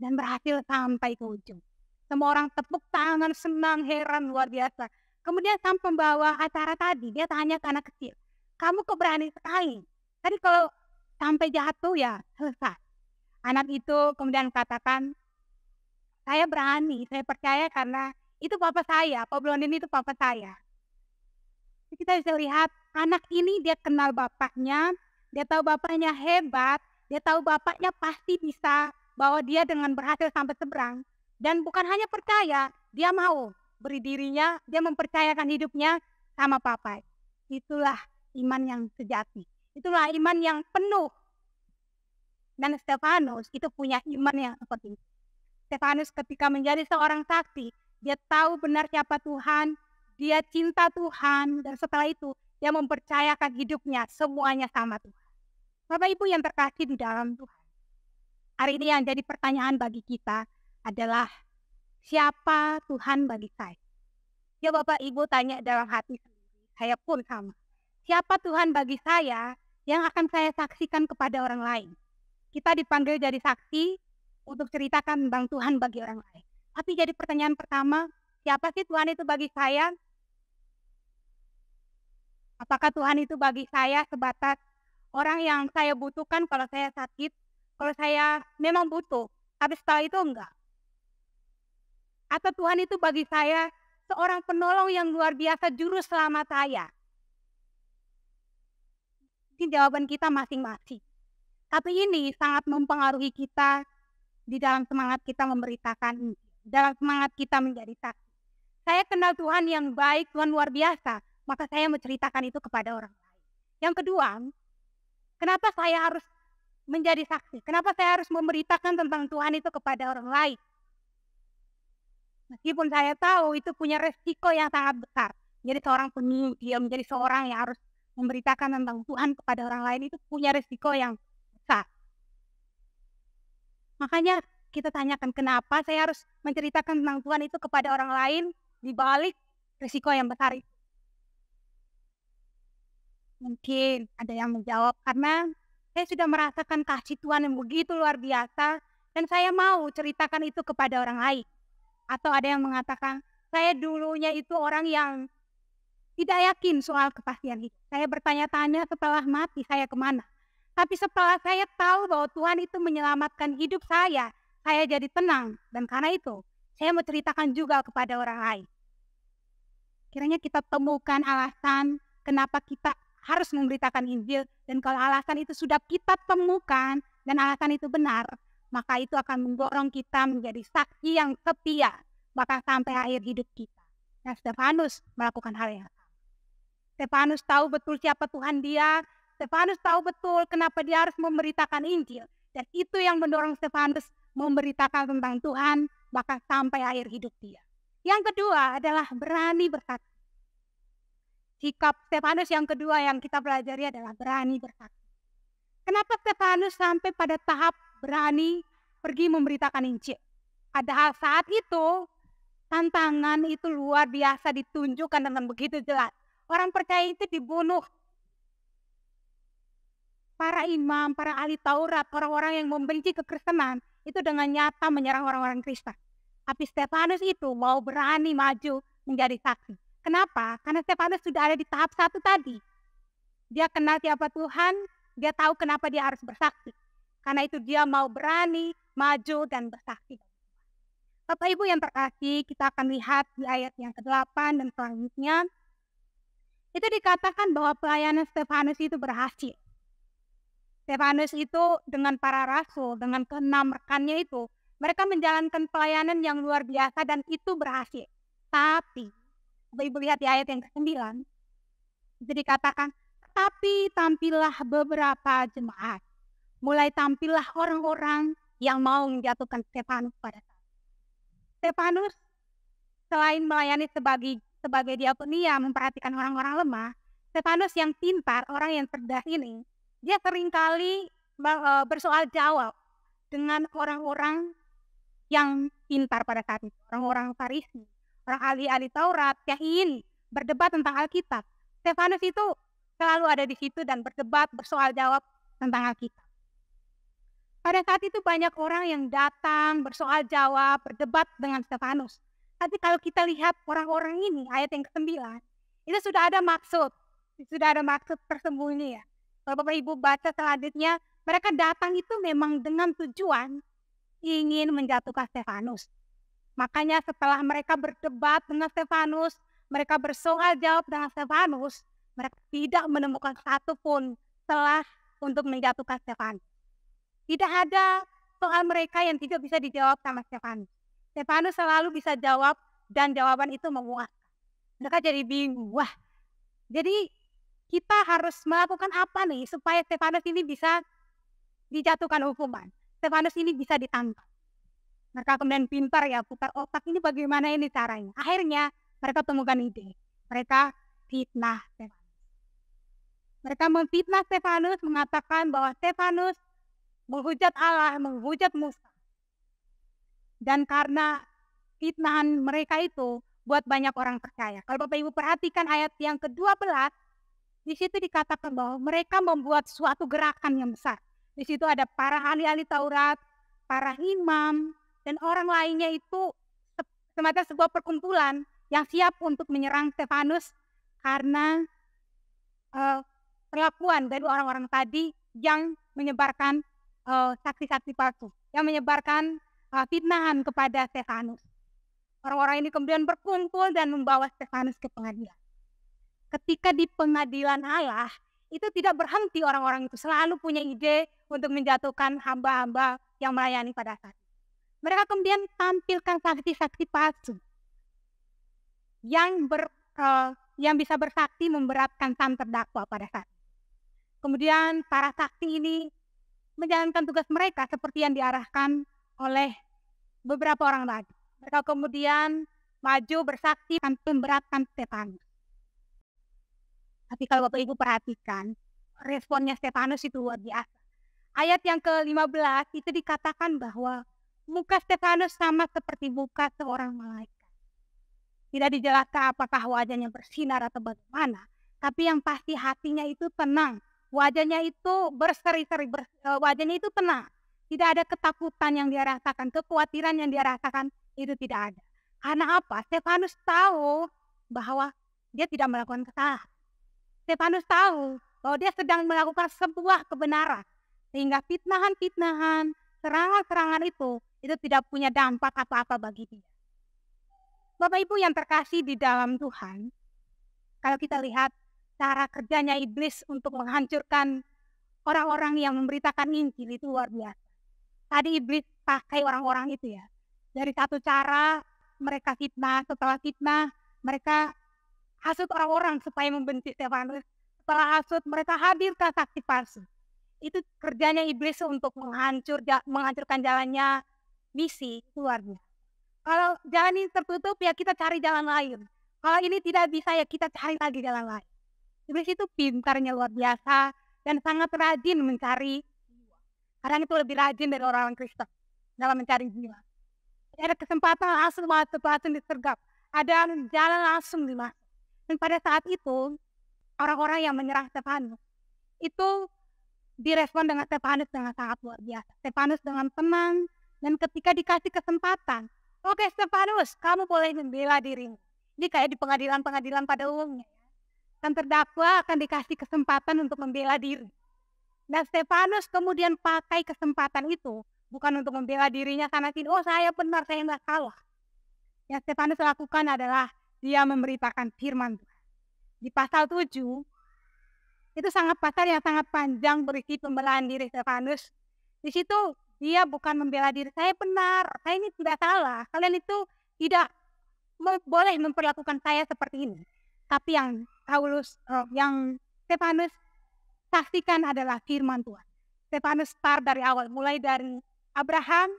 dan berhasil sampai ke ujung. Semua orang tepuk tangan, senang, heran, luar biasa. Kemudian sang pembawa acara tadi, dia tanya ke anak kecil, kamu kok berani sekali? Tadi kalau sampai jatuh ya selesai. Anak itu kemudian katakan, saya berani, saya percaya karena itu papa saya, Pak Blondin itu papa saya. Kita bisa lihat anak ini dia kenal bapaknya, dia tahu bapaknya hebat, dia tahu bapaknya pasti bisa bawa dia dengan berhasil sampai seberang. Dan bukan hanya percaya, dia mau beri dirinya, dia mempercayakan hidupnya sama papa. Itulah iman yang sejati. Itulah iman yang penuh. Dan Stefanus itu punya iman yang seperti itu. Stefanus ketika menjadi seorang saksi, dia tahu benar siapa Tuhan, dia cinta Tuhan, dan setelah itu dia mempercayakan hidupnya semuanya sama Tuhan. Bapak Ibu yang terkasih di dalam Tuhan. Hari ini yang jadi pertanyaan bagi kita adalah siapa Tuhan bagi saya? Ya Bapak Ibu tanya dalam hati sendiri, saya pun sama. Siapa Tuhan bagi saya yang akan saya saksikan kepada orang lain? Kita dipanggil jadi saksi untuk ceritakan tentang Tuhan bagi orang lain. Tapi jadi pertanyaan pertama, siapa sih Tuhan itu bagi saya? Apakah Tuhan itu bagi saya sebatas orang yang saya butuhkan kalau saya sakit, kalau saya memang butuh, tapi setelah itu enggak? Atau Tuhan itu bagi saya seorang penolong yang luar biasa, juru selamat saya? Ini jawaban kita masing-masing. Tapi ini sangat mempengaruhi kita di dalam semangat kita memberitakan, dalam semangat kita menjadi saksi. Saya kenal Tuhan yang baik, Tuhan luar biasa, maka saya menceritakan itu kepada orang lain. Yang kedua, kenapa saya harus menjadi saksi? Kenapa saya harus memberitakan tentang Tuhan itu kepada orang lain? Meskipun saya tahu itu punya resiko yang sangat besar. Menjadi seorang pendiam, menjadi seorang yang harus memberitakan tentang Tuhan kepada orang lain itu punya resiko yang besar. Makanya kita tanyakan kenapa saya harus menceritakan tentang Tuhan itu kepada orang lain di balik resiko yang besar itu. Mungkin ada yang menjawab karena saya sudah merasakan kasih Tuhan yang begitu luar biasa dan saya mau ceritakan itu kepada orang lain. Atau ada yang mengatakan, saya dulunya itu orang yang tidak yakin soal kepastian hidup. Saya bertanya-tanya setelah mati saya kemana. Tapi setelah saya tahu bahwa Tuhan itu menyelamatkan hidup saya jadi tenang. Dan karena itu, saya mau ceritakan juga kepada orang lain. Kiranya kita temukan alasan kenapa kita harus memberitakan Injil. Dan kalau alasan itu sudah kita temukan dan alasan itu benar, maka itu akan mendorong kita menjadi saksi yang setia bahkan sampai akhir hidup kita. Dan Stefanus melakukan hal yang sama. Stefanus tahu betul siapa Tuhan dia. Stefanus tahu betul kenapa dia harus memberitakan Injil. Dan itu yang mendorong Stefanus memberitakan tentang Tuhan bahkan sampai akhir hidup dia. Yang kedua adalah berani bersaksi. Sikap Stefanus yang kedua yang kita pelajari adalah berani bersaksi. Kenapa Stefanus sampai pada tahap berani pergi memberitakan Injil? Padahal saat itu tantangan itu luar biasa ditunjukkan dengan begitu jelas. Orang percaya itu dibunuh. Para imam, para ahli Taurat, orang-orang yang membenci kekristenan itu dengan nyata menyerang orang-orang Kristen. Tapi Stefanus itu mau berani maju menjadi saksi. Kenapa? Karena Stefanus sudah ada di tahap 1 tadi. Dia kenal siapa Tuhan, dia tahu kenapa dia harus bersaksi. Karena itu dia mau berani maju dan bersaksi. Bapak Ibu yang terkasih, kita akan lihat di ayat yang ke-8 dan selanjutnya. Itu dikatakan bahwa pelayanan Stefanus itu berhasil. Stefanus itu dengan para rasul, dengan ke-6 rekannya itu, mereka menjalankan pelayanan yang luar biasa dan itu berhasil. Tapi, Bapak Ibu lihat di ayat yang ke-9, itu dikatakan, tapi tampillah beberapa jemaat. Mulai tampillah orang-orang yang mau menjatuhkan Stefanus pada saat. Stefanus selain melayani sebagai diakonia, memperhatikan orang-orang lemah, Stefanus yang pintar, orang yang cerdas ini, dia seringkali bersoal jawab dengan orang-orang yang pintar pada saat itu, orang-orang Farisi, orang ahli-ahli Taurat yang ingin berdebat tentang Alkitab. Stefanus itu selalu ada di situ dan berdebat, bersoal jawab tentang Alkitab. Pada saat itu banyak orang yang datang, bersoal jawab, berdebat dengan Stefanus. Tapi kalau kita lihat orang-orang ini, ayat yang ke-9, itu sudah ada maksud tersembunyi ya. Kalau Bapak Ibu baca selanjutnya, mereka datang itu memang dengan tujuan ingin menjatuhkan Stefanus. Makanya setelah mereka berdebat dengan Stefanus, mereka bersoal jawab dengan Stefanus, mereka tidak menemukan satupun celah untuk menjatuhkan Stefanus. Tidak ada soal mereka yang tidak bisa dijawab sama Stefanus. Stefanus selalu bisa jawab dan jawaban itu memuaskan. Mereka jadi bingung. Wah, jadi kita harus melakukan apa nih supaya Stefanus ini bisa dijatuhkan hukuman. Stefanus ini bisa ditangkap. Mereka kemudian pintar ya, putar otak ini bagaimana ini caranya. Akhirnya mereka temukan ide. Mereka fitnah Stefanus. Mereka memfitnah Stefanus, mengatakan bahwa Stefanus menghujat Allah, menghujat Musa. Dan karena fitnahan mereka itu buat banyak orang percaya. Kalau Bapak Ibu perhatikan ayat yang ke-12, di situ dikatakan bahwa mereka membuat suatu gerakan yang besar. Di situ ada para ahli-ahli Taurat, para imam, dan orang lainnya itu semacam sebuah perkumpulan yang siap untuk menyerang Stefanus karena perlakuan dari orang-orang tadi yang menyebarkan saksi-saksi palsu, yang menyebarkan fitnahan kepada Stefanus. Orang-orang ini kemudian berkumpul dan membawa Stefanus ke pengadilan. Ketika di pengadilan Allah, itu tidak berhenti orang-orang itu selalu punya ide untuk menjatuhkan hamba-hamba yang melayani pada saat itu. Mereka kemudian tampilkan saksi-saksi palsu yang bisa bersaksi memberatkan sang terdakwa pada saat itu. Kemudian para saksi ini menjalankan tugas mereka seperti yang diarahkan oleh beberapa orang lagi. Mereka kemudian maju bersaksi dan memberatkan Stefanus. Tapi kalau Bapak Ibu perhatikan, responnya Stefanus itu luar biasa. Ayat yang ke-15 itu dikatakan bahwa muka Stefanus sama seperti muka seorang malaikat. Tidak dijelaskan apakah wajahnya bersinar atau bagaimana, tapi yang pasti hatinya itu tenang. Wajahnya itu berseri-seri, wajahnya itu tenang. Tidak ada ketakutan yang dia rasakan, kekhawatiran yang dia rasakan itu tidak ada. Karena apa? Stefanus tahu bahwa dia tidak melakukan kesalahan. Stefanus tahu bahwa dia sedang melakukan sebuah kebenaran. Sehingga fitnahan-fitnahan, serangan-serangan itu tidak punya dampak apa-apa bagi dia. Bapak Ibu yang terkasih di dalam Tuhan, kalau kita lihat cara kerjanya iblis untuk menghancurkan orang-orang yang memberitakan Injil itu luar biasa. Tadi iblis pakai orang-orang itu ya. Dari satu cara mereka fitnah, setelah fitnah mereka hasut orang-orang supaya membenci Stefanus. Setelah hasut, mereka hadirkan saksi palsu. Itu kerjanya iblis untuk menghancurkan jalannya misi, itu luar biasa. Kalau jalan ini tertutup, ya kita cari jalan lain. Kalau ini tidak bisa, ya kita cari lagi jalan lain. Iblis itu pintarnya luar biasa dan sangat rajin mencari jiwa. Kadang itu lebih rajin dari orang Kristen dalam mencari jiwa. Ada kesempatan langsung disergap. Ada jalan langsung dimasuk. Dan pada saat itu, orang-orang yang menyerang Stefanus itu direspon dengan Stefanus dengan sangat luar biasa. Stefanus dengan tenang, dan ketika dikasih kesempatan, oke Stefanus, kamu boleh membela dirimu. Ini kayak di pengadilan-pengadilan pada umumnya. Dan terdakwa akan dikasih kesempatan untuk membela diri. Dan Stefanus kemudian pakai kesempatan itu bukan untuk membela dirinya karena oh saya benar, saya nggak salah. Yang Stefanus lakukan adalah dia memberitakan firman Tuhan. Di pasal 7, itu pasal yang sangat panjang berisi pembelaan diri Stefanus. Di situ dia bukan membela diri, saya benar, saya ini tidak salah. Kalian itu tidak boleh memperlakukan saya seperti ini. Tapi yang Stefanus saksikan adalah firman Tuhan. Stefanus start dari awal, mulai dari Abraham,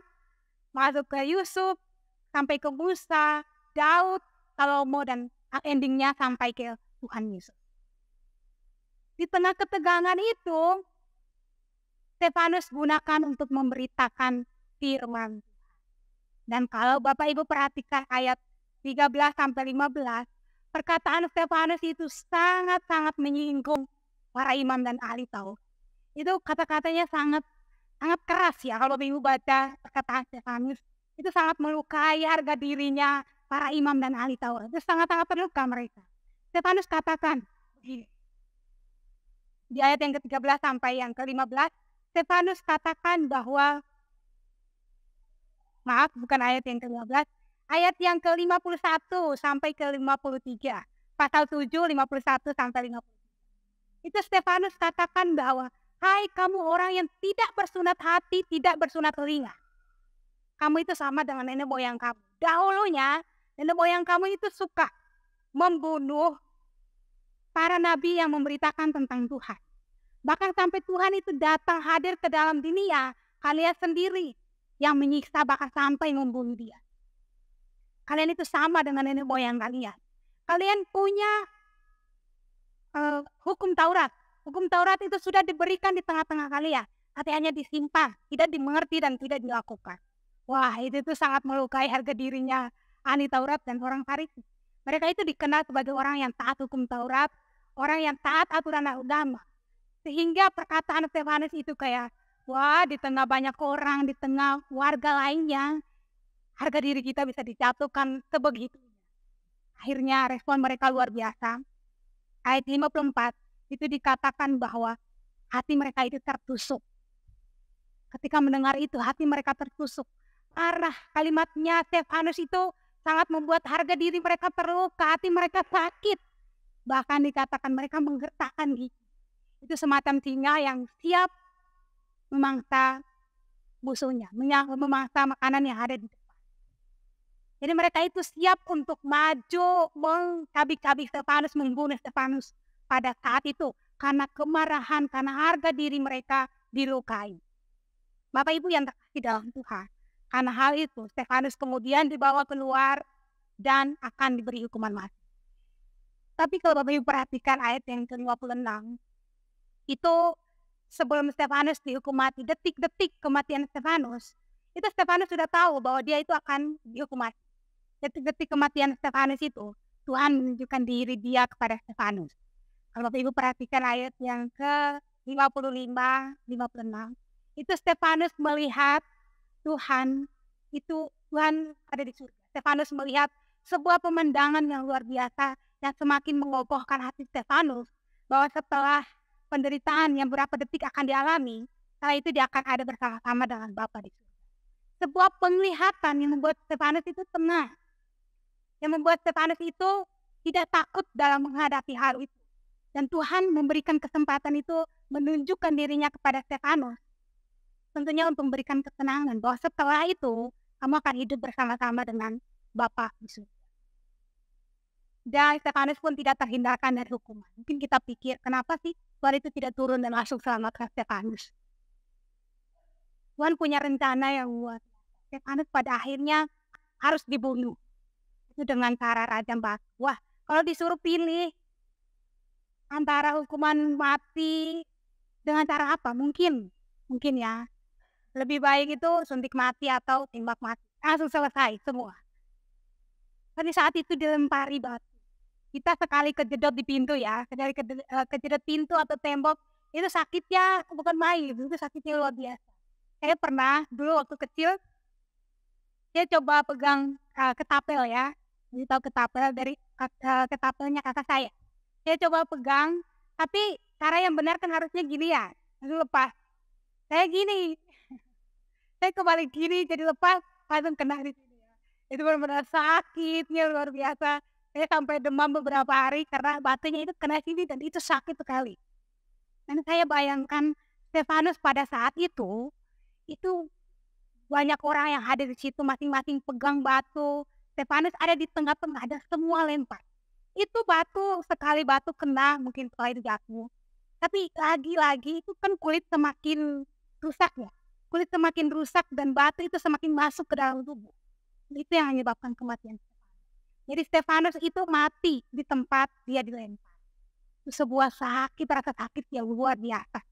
masuk ke Yusuf, sampai ke Musa, Daud, Salomo, dan endingnya sampai ke Tuhan Yesus. Di tengah ketegangan itu, Stefanus gunakan untuk memberitakan firman Tuhan. Dan kalau Bapak Ibu perhatikan ayat 13-15, perkataan Stefanus itu sangat-sangat menyinggung para imam dan ahli Taurat. Itu kata-katanya sangat keras ya. Kalau Bapak Ibu baca perkataan Stefanus, itu sangat melukai harga dirinya para imam dan ahli Taurat. Itu sangat-sangat terluka mereka. Stefanus katakan begini. Di ayat yang ke-13 sampai yang ke-15, Stefanus katakan bahwa, bukan ayat yang ke-15, ayat yang ke-51 sampai ke-53. Pasal 7, 51 sampai 53. Itu Stefanus katakan bahwa, hai kamu orang yang tidak bersunat hati, tidak bersunat telinga. Kamu itu sama dengan nenek moyang kamu. Dahulunya, nenek moyang kamu itu suka membunuh para nabi yang memberitakan tentang Tuhan. Bahkan sampai Tuhan itu datang hadir ke dalam dunia, kalian sendiri yang menyiksa bahkan sampai membunuh dia. Kalian itu sama dengan nenek moyang kalian. Kalian punya hukum Taurat. Hukum Taurat itu sudah diberikan di tengah-tengah kalian, tapi hanya disimpan, tidak dimengerti dan tidak dilakukan. Wah, itu sangat melukai harga dirinya ahli Taurat dan orang Farisi. Mereka itu dikenal sebagai orang yang taat hukum Taurat, orang yang taat aturan agama. Sehingga perkataan Stefanus itu kayak, wah di tengah banyak orang, di tengah warga lainnya, harga diri kita bisa dijatuhkan sebegitu. Akhirnya respon mereka luar biasa. Ayat 54 itu dikatakan bahwa hati mereka itu tertusuk. Ketika mendengar itu hati mereka tertusuk. Parah kalimatnya Stefanus itu sangat membuat harga diri mereka terluka, hati mereka sakit. Bahkan dikatakan mereka menggertakkan gigi. Itu semacam singa yang siap memangsa musuhnya, memangsa makanan yang ada di depan. Jadi mereka itu siap untuk maju mengcabik-cabik Stefanus, membunuh Stefanus pada saat itu. Karena kemarahan, karena harga diri mereka dilukai. Bapak Ibu yang terkasih dalam Tuhan. Karena hal itu, Stefanus kemudian dibawa keluar dan akan diberi hukuman mati. Tapi kalau Bapak Ibu perhatikan ayat yang ke-56, itu sebelum Stefanus dihukum mati, detik-detik kematian Stefanus, itu Stefanus sudah tahu bahwa dia itu akan dihukum mati. Detik-detik kematian Stefanus itu, Tuhan menunjukkan diri dia kepada Stefanus. Kalau Bapak Ibu perhatikan ayat yang ke-55, 56, itu Stefanus melihat Tuhan ada di surga. Stefanus melihat sebuah pemandangan yang luar biasa yang semakin mengokohkan hati Stefanus bahwa setelah penderitaan yang berapa detik akan dialami, setelah itu dia akan ada bersama-sama dengan Bapa di surga. Sebuah penglihatan yang membuat Stefanus itu tenang, yang membuat Stefanus itu tidak takut dalam menghadapi hal itu. Dan Tuhan memberikan kesempatan itu menunjukkan dirinya kepada Stefanus. Tentunya untuk memberikan ketenangan bahwa setelah itu kamu akan hidup bersama-sama dengan Bapa di surga. Dan Stefanus pun tidak terhindarkan dari hukuman. Mungkin kita pikir, kenapa sih Tuhan itu tidak turun dan langsung selamatkan Stefanus? Tuhan punya rencana yang luar biasa. Stefanus pada akhirnya harus dibunuh. Itu dengan cara rajam batu. Wah, kalau disuruh pilih antara hukuman mati dengan cara apa? Mungkin ya. Lebih baik itu suntik mati atau tembak mati. Langsung selesai semua. Pada saat itu dilempari batu. Kita sekali kejedot di pintu ya, kejedot pintu atau tembok, itu sakitnya bukan main, itu sakitnya luar biasa. Saya pernah dulu waktu kecil, saya coba pegang ketapel ya, jadi tahu ketapel dari ketapelnya kakak saya. Saya coba pegang, tapi cara yang benar kan harusnya gini ya, lalu lepas. Saya gini, saya kembali gini jadi lepas, langsung kena di sini ya. Itu benar-benar sakitnya luar biasa. Saya sampai demam beberapa hari karena batunya itu kena sini dan itu sakit sekali. Dan saya bayangkan Stefanus pada saat itu banyak orang yang hadir di situ masing-masing pegang batu. Stefanus ada di tengah-tengah dan semua lempar. Itu sekali batu kena mungkin setelah itu jatuh. Tapi lagi-lagi itu kan kulit semakin rusak ya. Kulit semakin rusak dan batu itu semakin masuk ke dalam tubuh. Itu yang menyebabkan kematian. Jadi Stefanus itu mati di tempat dia dilempar. Itu sebuah rasa sakit yang luar biasa.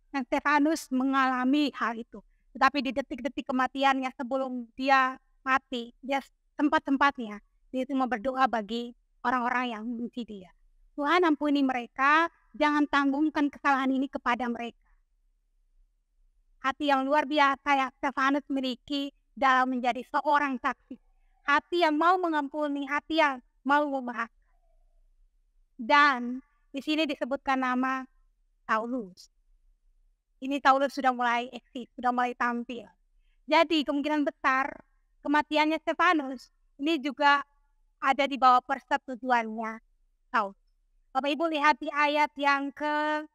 Dan Stefanus mengalami hal itu. Tetapi di detik-detik kematiannya sebelum dia mati, dia sempat-sempatnya dia itu berdoa bagi orang-orang yang membenci dia. Tuhan ampuni mereka, jangan tanggungkan kesalahan ini kepada mereka. Hati yang luar biasa yang Stefanus miliki dalam menjadi seorang saksi. Hati yang mau mengampuni, hati yang mau memaafkan. Dan di sini disebutkan nama Saulus. Ini Saulus sudah mulai eksis, sudah mulai tampil. Jadi kemungkinan besar kematiannya Stefanus ini juga ada di bawah persetujuannya Saulus. Bapak Ibu lihat di ayat yang ke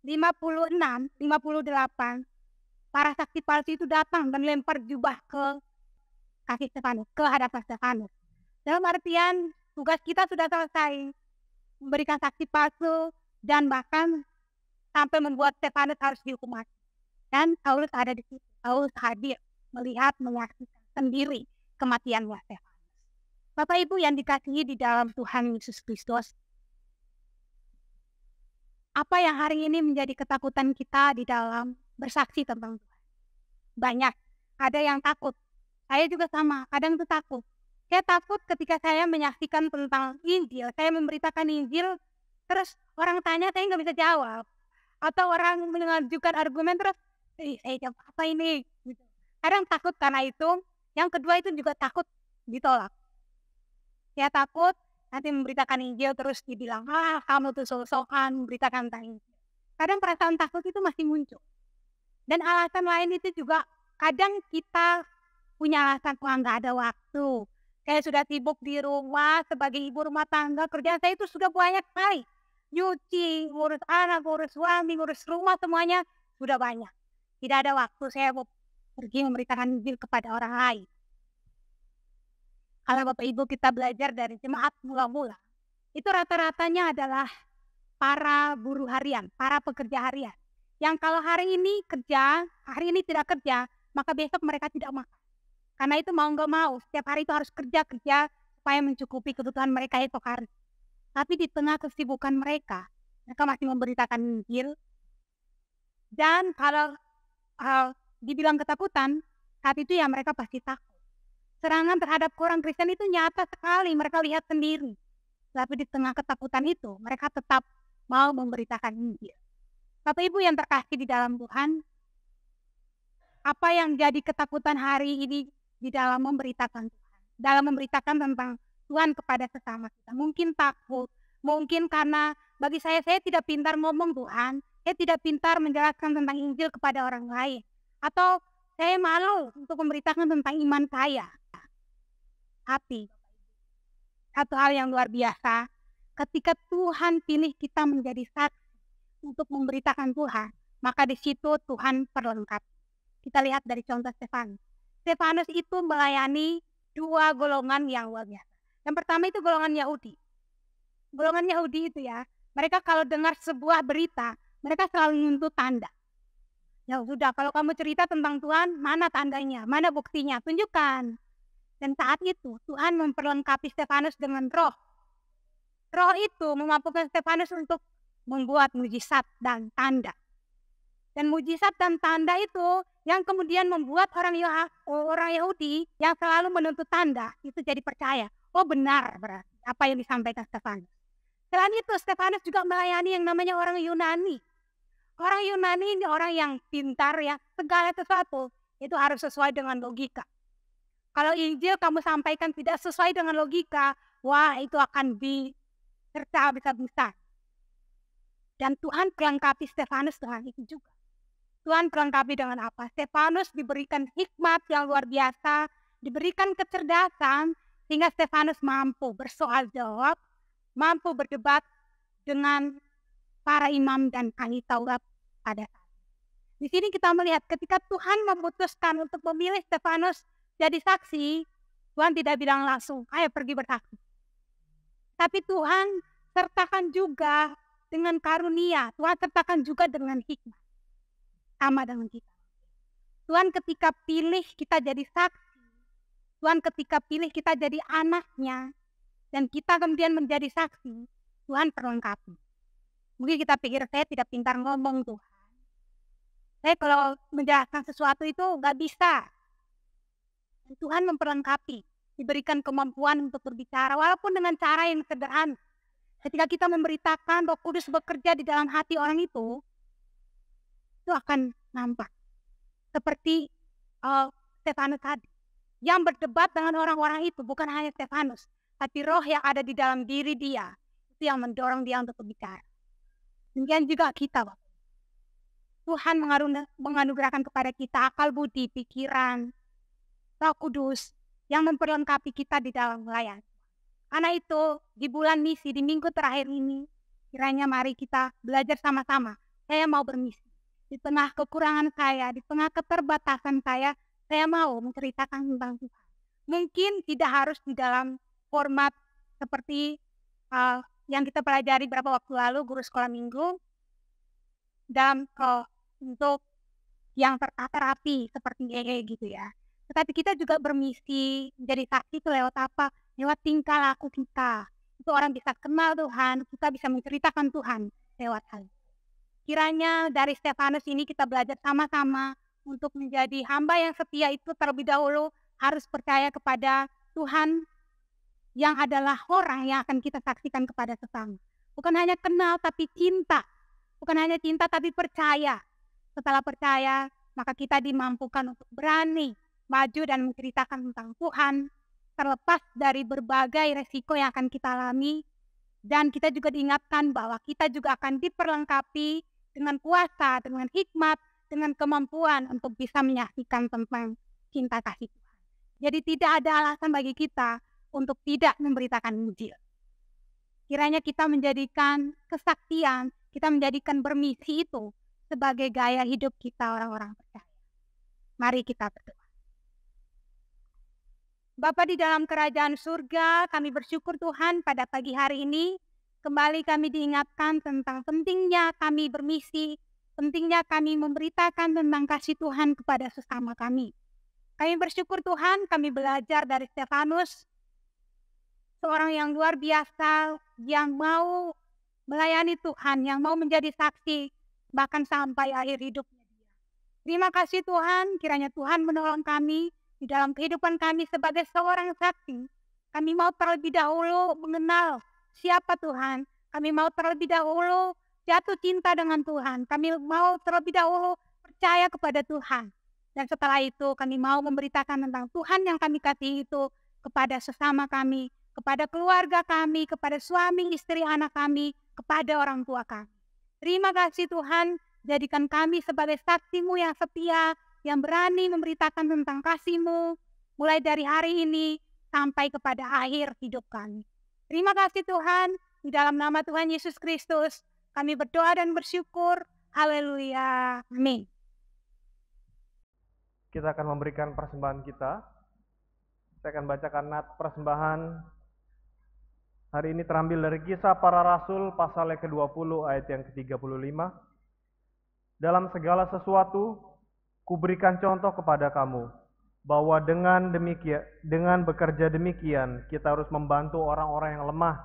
56, 58. Para saksi palsu itu datang dan lempar jubah ke kaki Stefanus, ke hadapan Stefanus. Dalam artian tugas kita sudah selesai, memberikan saksi palsu dan bahkan sampai membuat Stefanus harus dihukum mati. Dan Saulus ada di situ, Saulus hadir melihat, menyaksikan sendiri kematiannya Stefanus. Bapak Ibu yang dikasihi di dalam Tuhan Yesus Kristus, apa yang hari ini menjadi ketakutan kita di dalam bersaksi tentang Tuhan? Banyak, ada yang takut. Saya juga sama, kadang itu takut. Saya takut ketika saya menyaksikan tentang Injil, saya memberitakan Injil, terus orang tanya saya nggak bisa jawab. Atau orang mengajukan argumen terus, saya jawab apa ini? Kadang takut karena itu. Yang kedua itu juga takut ditolak. Saya takut nanti memberitakan Injil terus dibilang, kamu tuh sok-sokan memberitakan tentang Injil. Kadang perasaan takut itu masih muncul. Dan alasan lain itu juga kadang kita punya alasan, nggak ada waktu. Saya sudah sibuk di rumah sebagai ibu rumah tangga, kerjaan saya itu sudah banyak sekali. Nyuci, ngurus anak, ngurus suami, ngurus rumah, semuanya sudah banyak. Tidak ada waktu saya mau pergi memberitakan Injil kepada orang lain. Kalau Bapak Ibu kita belajar dari jemaat mula-mula, itu rata-ratanya adalah para buruh harian, para pekerja harian. Yang kalau hari ini kerja, hari ini tidak kerja, maka besok mereka tidak makan. Karena itu mau nggak mau, setiap hari itu harus kerja supaya mencukupi kebutuhan mereka esok hari. Tapi di tengah kesibukan mereka masih memberitakan Injil. Dan kalau dibilang ketakutan, saat itu ya mereka pasti takut. Serangan terhadap orang Kristen itu nyata sekali, mereka lihat sendiri. Tapi di tengah ketakutan itu, mereka tetap mau memberitakan Injil. Bapak Ibu yang terkasih di dalam Tuhan, apa yang jadi ketakutan hari ini di dalam memberitakan Tuhan, dalam memberitakan tentang Tuhan kepada sesama kita? Mungkin takut, mungkin karena bagi saya tidak pintar ngomong Tuhan, saya tidak pintar menjelaskan tentang Injil kepada orang lain, atau saya malu untuk memberitakan tentang iman saya. Tapi satu hal yang luar biasa, ketika Tuhan pilih kita menjadi saksi untuk memberitakan Tuhan, maka di situ Tuhan perlengkapi. Kita lihat dari contoh Stefanus. Stefanus itu melayani dua golongan yang luar biasa. Yang pertama itu golongan Yahudi. Golongan Yahudi itu ya, mereka kalau dengar sebuah berita, mereka selalu menuntut tanda. Ya sudah, kalau kamu cerita tentang Tuhan, mana tandanya, mana buktinya, tunjukkan. Dan saat itu Tuhan memperlengkapi Stefanus dengan roh. Roh itu memampukan Stefanus untuk membuat mujizat dan tanda. Dan mujizat dan tanda itu yang kemudian membuat orang Yahudi yang selalu menuntut tanda itu jadi percaya. Oh benar berarti apa yang disampaikan Stefanus. Selain itu Stefanus juga melayani yang namanya orang Yunani. Orang Yunani ini orang yang pintar ya, segala sesuatu itu harus sesuai dengan logika. Kalau Injil kamu sampaikan tidak sesuai dengan logika, wah itu akan dicerca bisa-bisa. Dan Tuhan pelengkapi Stefanus dengan itu juga. Tuhan pelengkapi dengan apa? Stefanus diberikan hikmat yang luar biasa, diberikan kecerdasan, sehingga Stefanus mampu bersoal jawab, mampu berdebat dengan para imam dan ahli Taurat pada saat itu. Di sini kita melihat ketika Tuhan memutuskan untuk memilih Stefanus jadi saksi, Tuhan tidak bilang langsung, ayo pergi bersaksi. Tapi Tuhan sertakan juga dengan karunia, Tuhan sertakan juga dengan hikmat. Sama dengan kita. Tuhan ketika pilih kita jadi saksi, Tuhan ketika pilih kita jadi anaknya, dan kita kemudian menjadi saksi, Tuhan perlengkapi. Mungkin kita pikir saya tidak pintar ngomong Tuhan. Saya kalau menjelaskan sesuatu itu nggak bisa. Dan Tuhan memperlengkapi, diberikan kemampuan untuk berbicara, walaupun dengan cara yang sederhana. Ketika kita memberitakan Roh Kudus bekerja di dalam hati orang itu akan nampak. Seperti Stefanus tadi. Yang berdebat dengan orang-orang itu bukan hanya Stefanus, tapi roh yang ada di dalam diri dia. Itu yang mendorong dia untuk berbicara. Demikian juga kita, Bapak. Tuhan menganugerahkan kepada kita akal budi, pikiran, Roh Kudus yang memperlengkapi kita di dalam melayani. Karena itu, di bulan misi, di minggu terakhir ini, kiranya mari kita belajar sama-sama. Saya mau bermisi. Di tengah kekurangan saya, di tengah keterbatasan saya mau menceritakan tentang Tuhan. Mungkin tidak harus di dalam format seperti yang kita pelajari beberapa waktu lalu, guru sekolah minggu, dalam untuk yang terapi seperti gitu ya. Tetapi kita juga bermisi menjadi saksi itu lewat apa? Lewat tingkah laku kita. Itu orang bisa kenal Tuhan, kita bisa menceritakan Tuhan lewat hal. Kiranya dari Stefanus ini kita belajar sama-sama untuk menjadi hamba yang setia itu terlebih dahulu harus percaya kepada Tuhan yang adalah orang yang akan kita saksikan kepada sesama. Bukan hanya kenal tapi cinta. Bukan hanya cinta tapi percaya. Setelah percaya, maka kita dimampukan untuk berani maju dan menceritakan tentang Tuhan terlepas dari berbagai resiko yang akan kita alami. Dan kita juga diingatkan bahwa kita juga akan diperlengkapi dengan kuasa, dengan hikmat, dengan kemampuan untuk bisa menyaksikan tentang cinta kasih Tuhan. Jadi tidak ada alasan bagi kita untuk tidak memberitakan Injil. Kiranya kita menjadikan kesaktian, kita menjadikan bermisi itu sebagai gaya hidup kita orang-orang percaya. Mari kita berdoa. Bapa di dalam kerajaan surga, kami bersyukur Tuhan pada pagi hari ini kembali kami diingatkan tentang pentingnya kami bermisi, pentingnya kami memberitakan tentang kasih Tuhan kepada sesama kami. Kami bersyukur Tuhan, kami belajar dari Stefanus, seorang yang luar biasa, yang mau melayani Tuhan, yang mau menjadi saksi, bahkan sampai akhir hidupnya dia. Terima kasih Tuhan, kiranya Tuhan menolong kami di dalam kehidupan kami sebagai seorang saksi. Kami mau terlebih dahulu mengenal siapa Tuhan. Kami mau terlebih dahulu jatuh cinta dengan Tuhan. Kami mau terlebih dahulu percaya kepada Tuhan. Dan setelah itu kami mau memberitakan tentang Tuhan yang kami kasih itu kepada sesama kami, kepada keluarga kami, kepada suami, istri, anak kami, kepada orang tua kami. Terima kasih Tuhan, jadikan kami sebagai saksi-Mu yang setia, yang berani memberitakan tentang kasih-Mu, mulai dari hari ini sampai kepada akhir hidup kami. Terima kasih Tuhan, di dalam nama Tuhan Yesus Kristus, kami berdoa dan bersyukur. Haleluya. Amin. Kita akan memberikan persembahan kita. Saya akan bacakan nat persembahan Hari ini terambil dari Kisah Para Rasul pasal yang ke-20 ayat yang ke-35. Dalam segala sesuatu, kuberikan contoh kepada kamu, bahwa dengan bekerja demikian, kita harus membantu orang-orang yang lemah,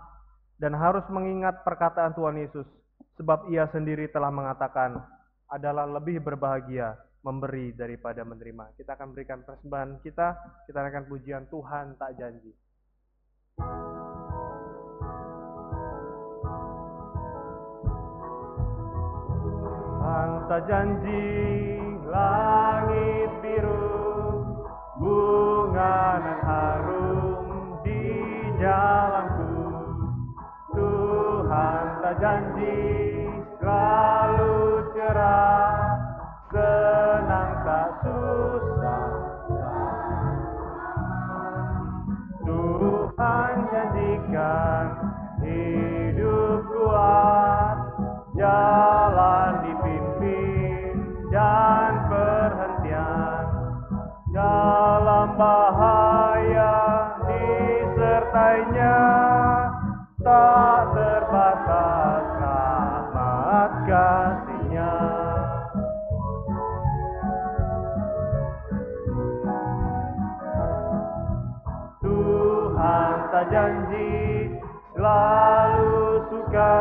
dan harus mengingat perkataan Tuhan Yesus, sebab Ia sendiri telah mengatakan, adalah lebih berbahagia memberi daripada menerima. Kita akan berikan persembahan kita akan pujian Tuhan tak janji. Tuhan tak janji langit biru, bunga nan harum di jalanku. Tuhan tak janji selalu cerah, senang tak susah. Tuhan janjikan hidup kuat, jalan dipimpin dan perhentian, dalam bahaya disertainya, tak terbatas rahmat kasih-Nya. Tuhan tak janji selalu suka,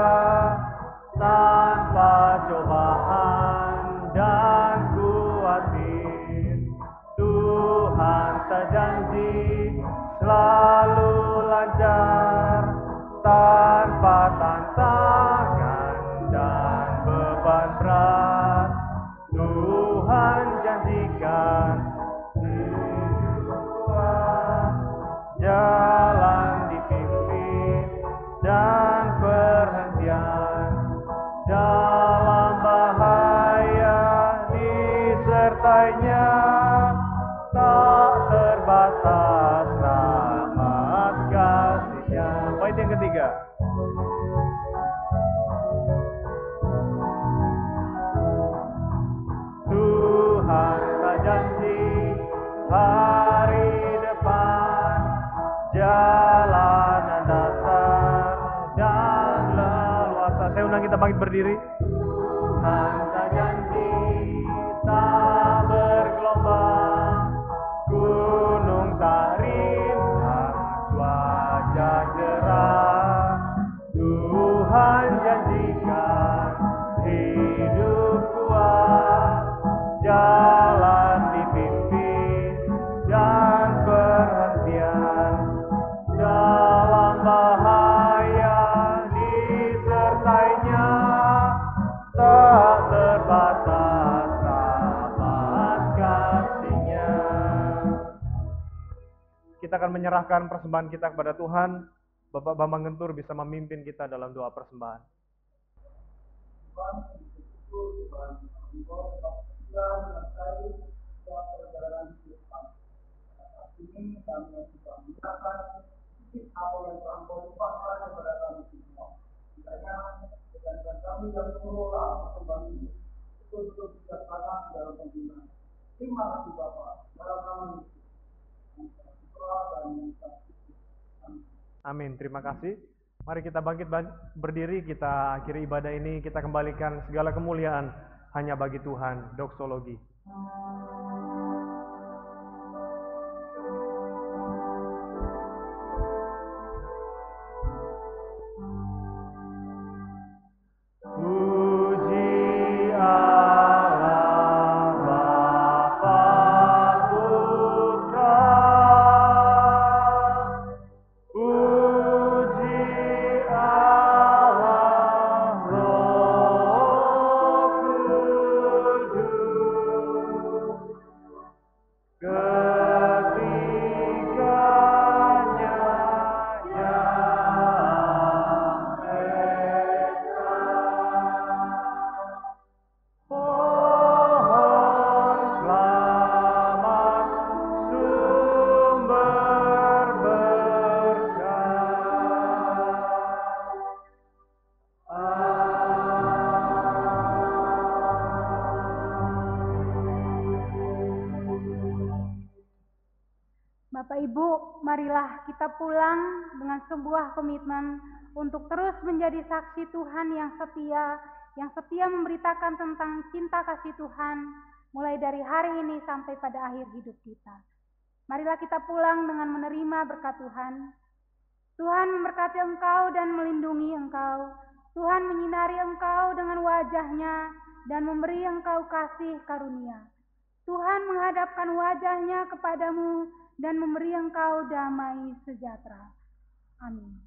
tanpa cobaan dan khawatir. Tuhan tak janji selalu lancar, tanpa tantangan dan beban berat. Tuhan janjikan hidup kuat, jalan dipimpin dan perhentian, dalam bahaya disertainya, tak terbatas rahmat kasih-Nya. Bait yang ketiga. Tuhan tak janji hari depan, jalanan datar dan leluasa. Saya undang kita bangkit berdiri. Tuhan tak janji tak bergelombang, gunung tak rintang, cuaca cerah. Tuhan janjikan hidup kuat, jalan dipimpin dan perhentian, dalam bahaya disertainya, tak terbatas rahmat kasih-Nya. Kita akan menyerahkan persembahan kita kepada Tuhan. Bapak Bambang Gentur bisa memimpin kita dalam doa persembahan. Terima kasih Bapak. Amin, terima kasih. Mari kita bangkit berdiri, kita akhiri ibadah ini, kita kembalikan segala kemuliaan hanya bagi Tuhan. Doksologi. Bapak Ibu, marilah kita pulang dengan sebuah komitmen untuk terus menjadi saksi Tuhan yang setia memberitakan tentang cinta kasih Tuhan, mulai dari hari ini sampai pada akhir hidup kita. Marilah kita pulang dengan menerima berkat Tuhan. Tuhan memberkati engkau dan melindungi engkau. Tuhan menyinari engkau dengan wajah-Nya dan memberi engkau kasih karunia. Tuhan menghadapkan wajah-Nya kepadamu dan memberi engkau damai sejahtera. Amin.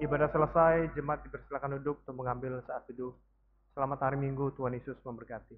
Ibadah selesai, jemaat dipersilakan duduk untuk mengambil saat teduh. Selamat hari Minggu, Tuhan Yesus memberkati.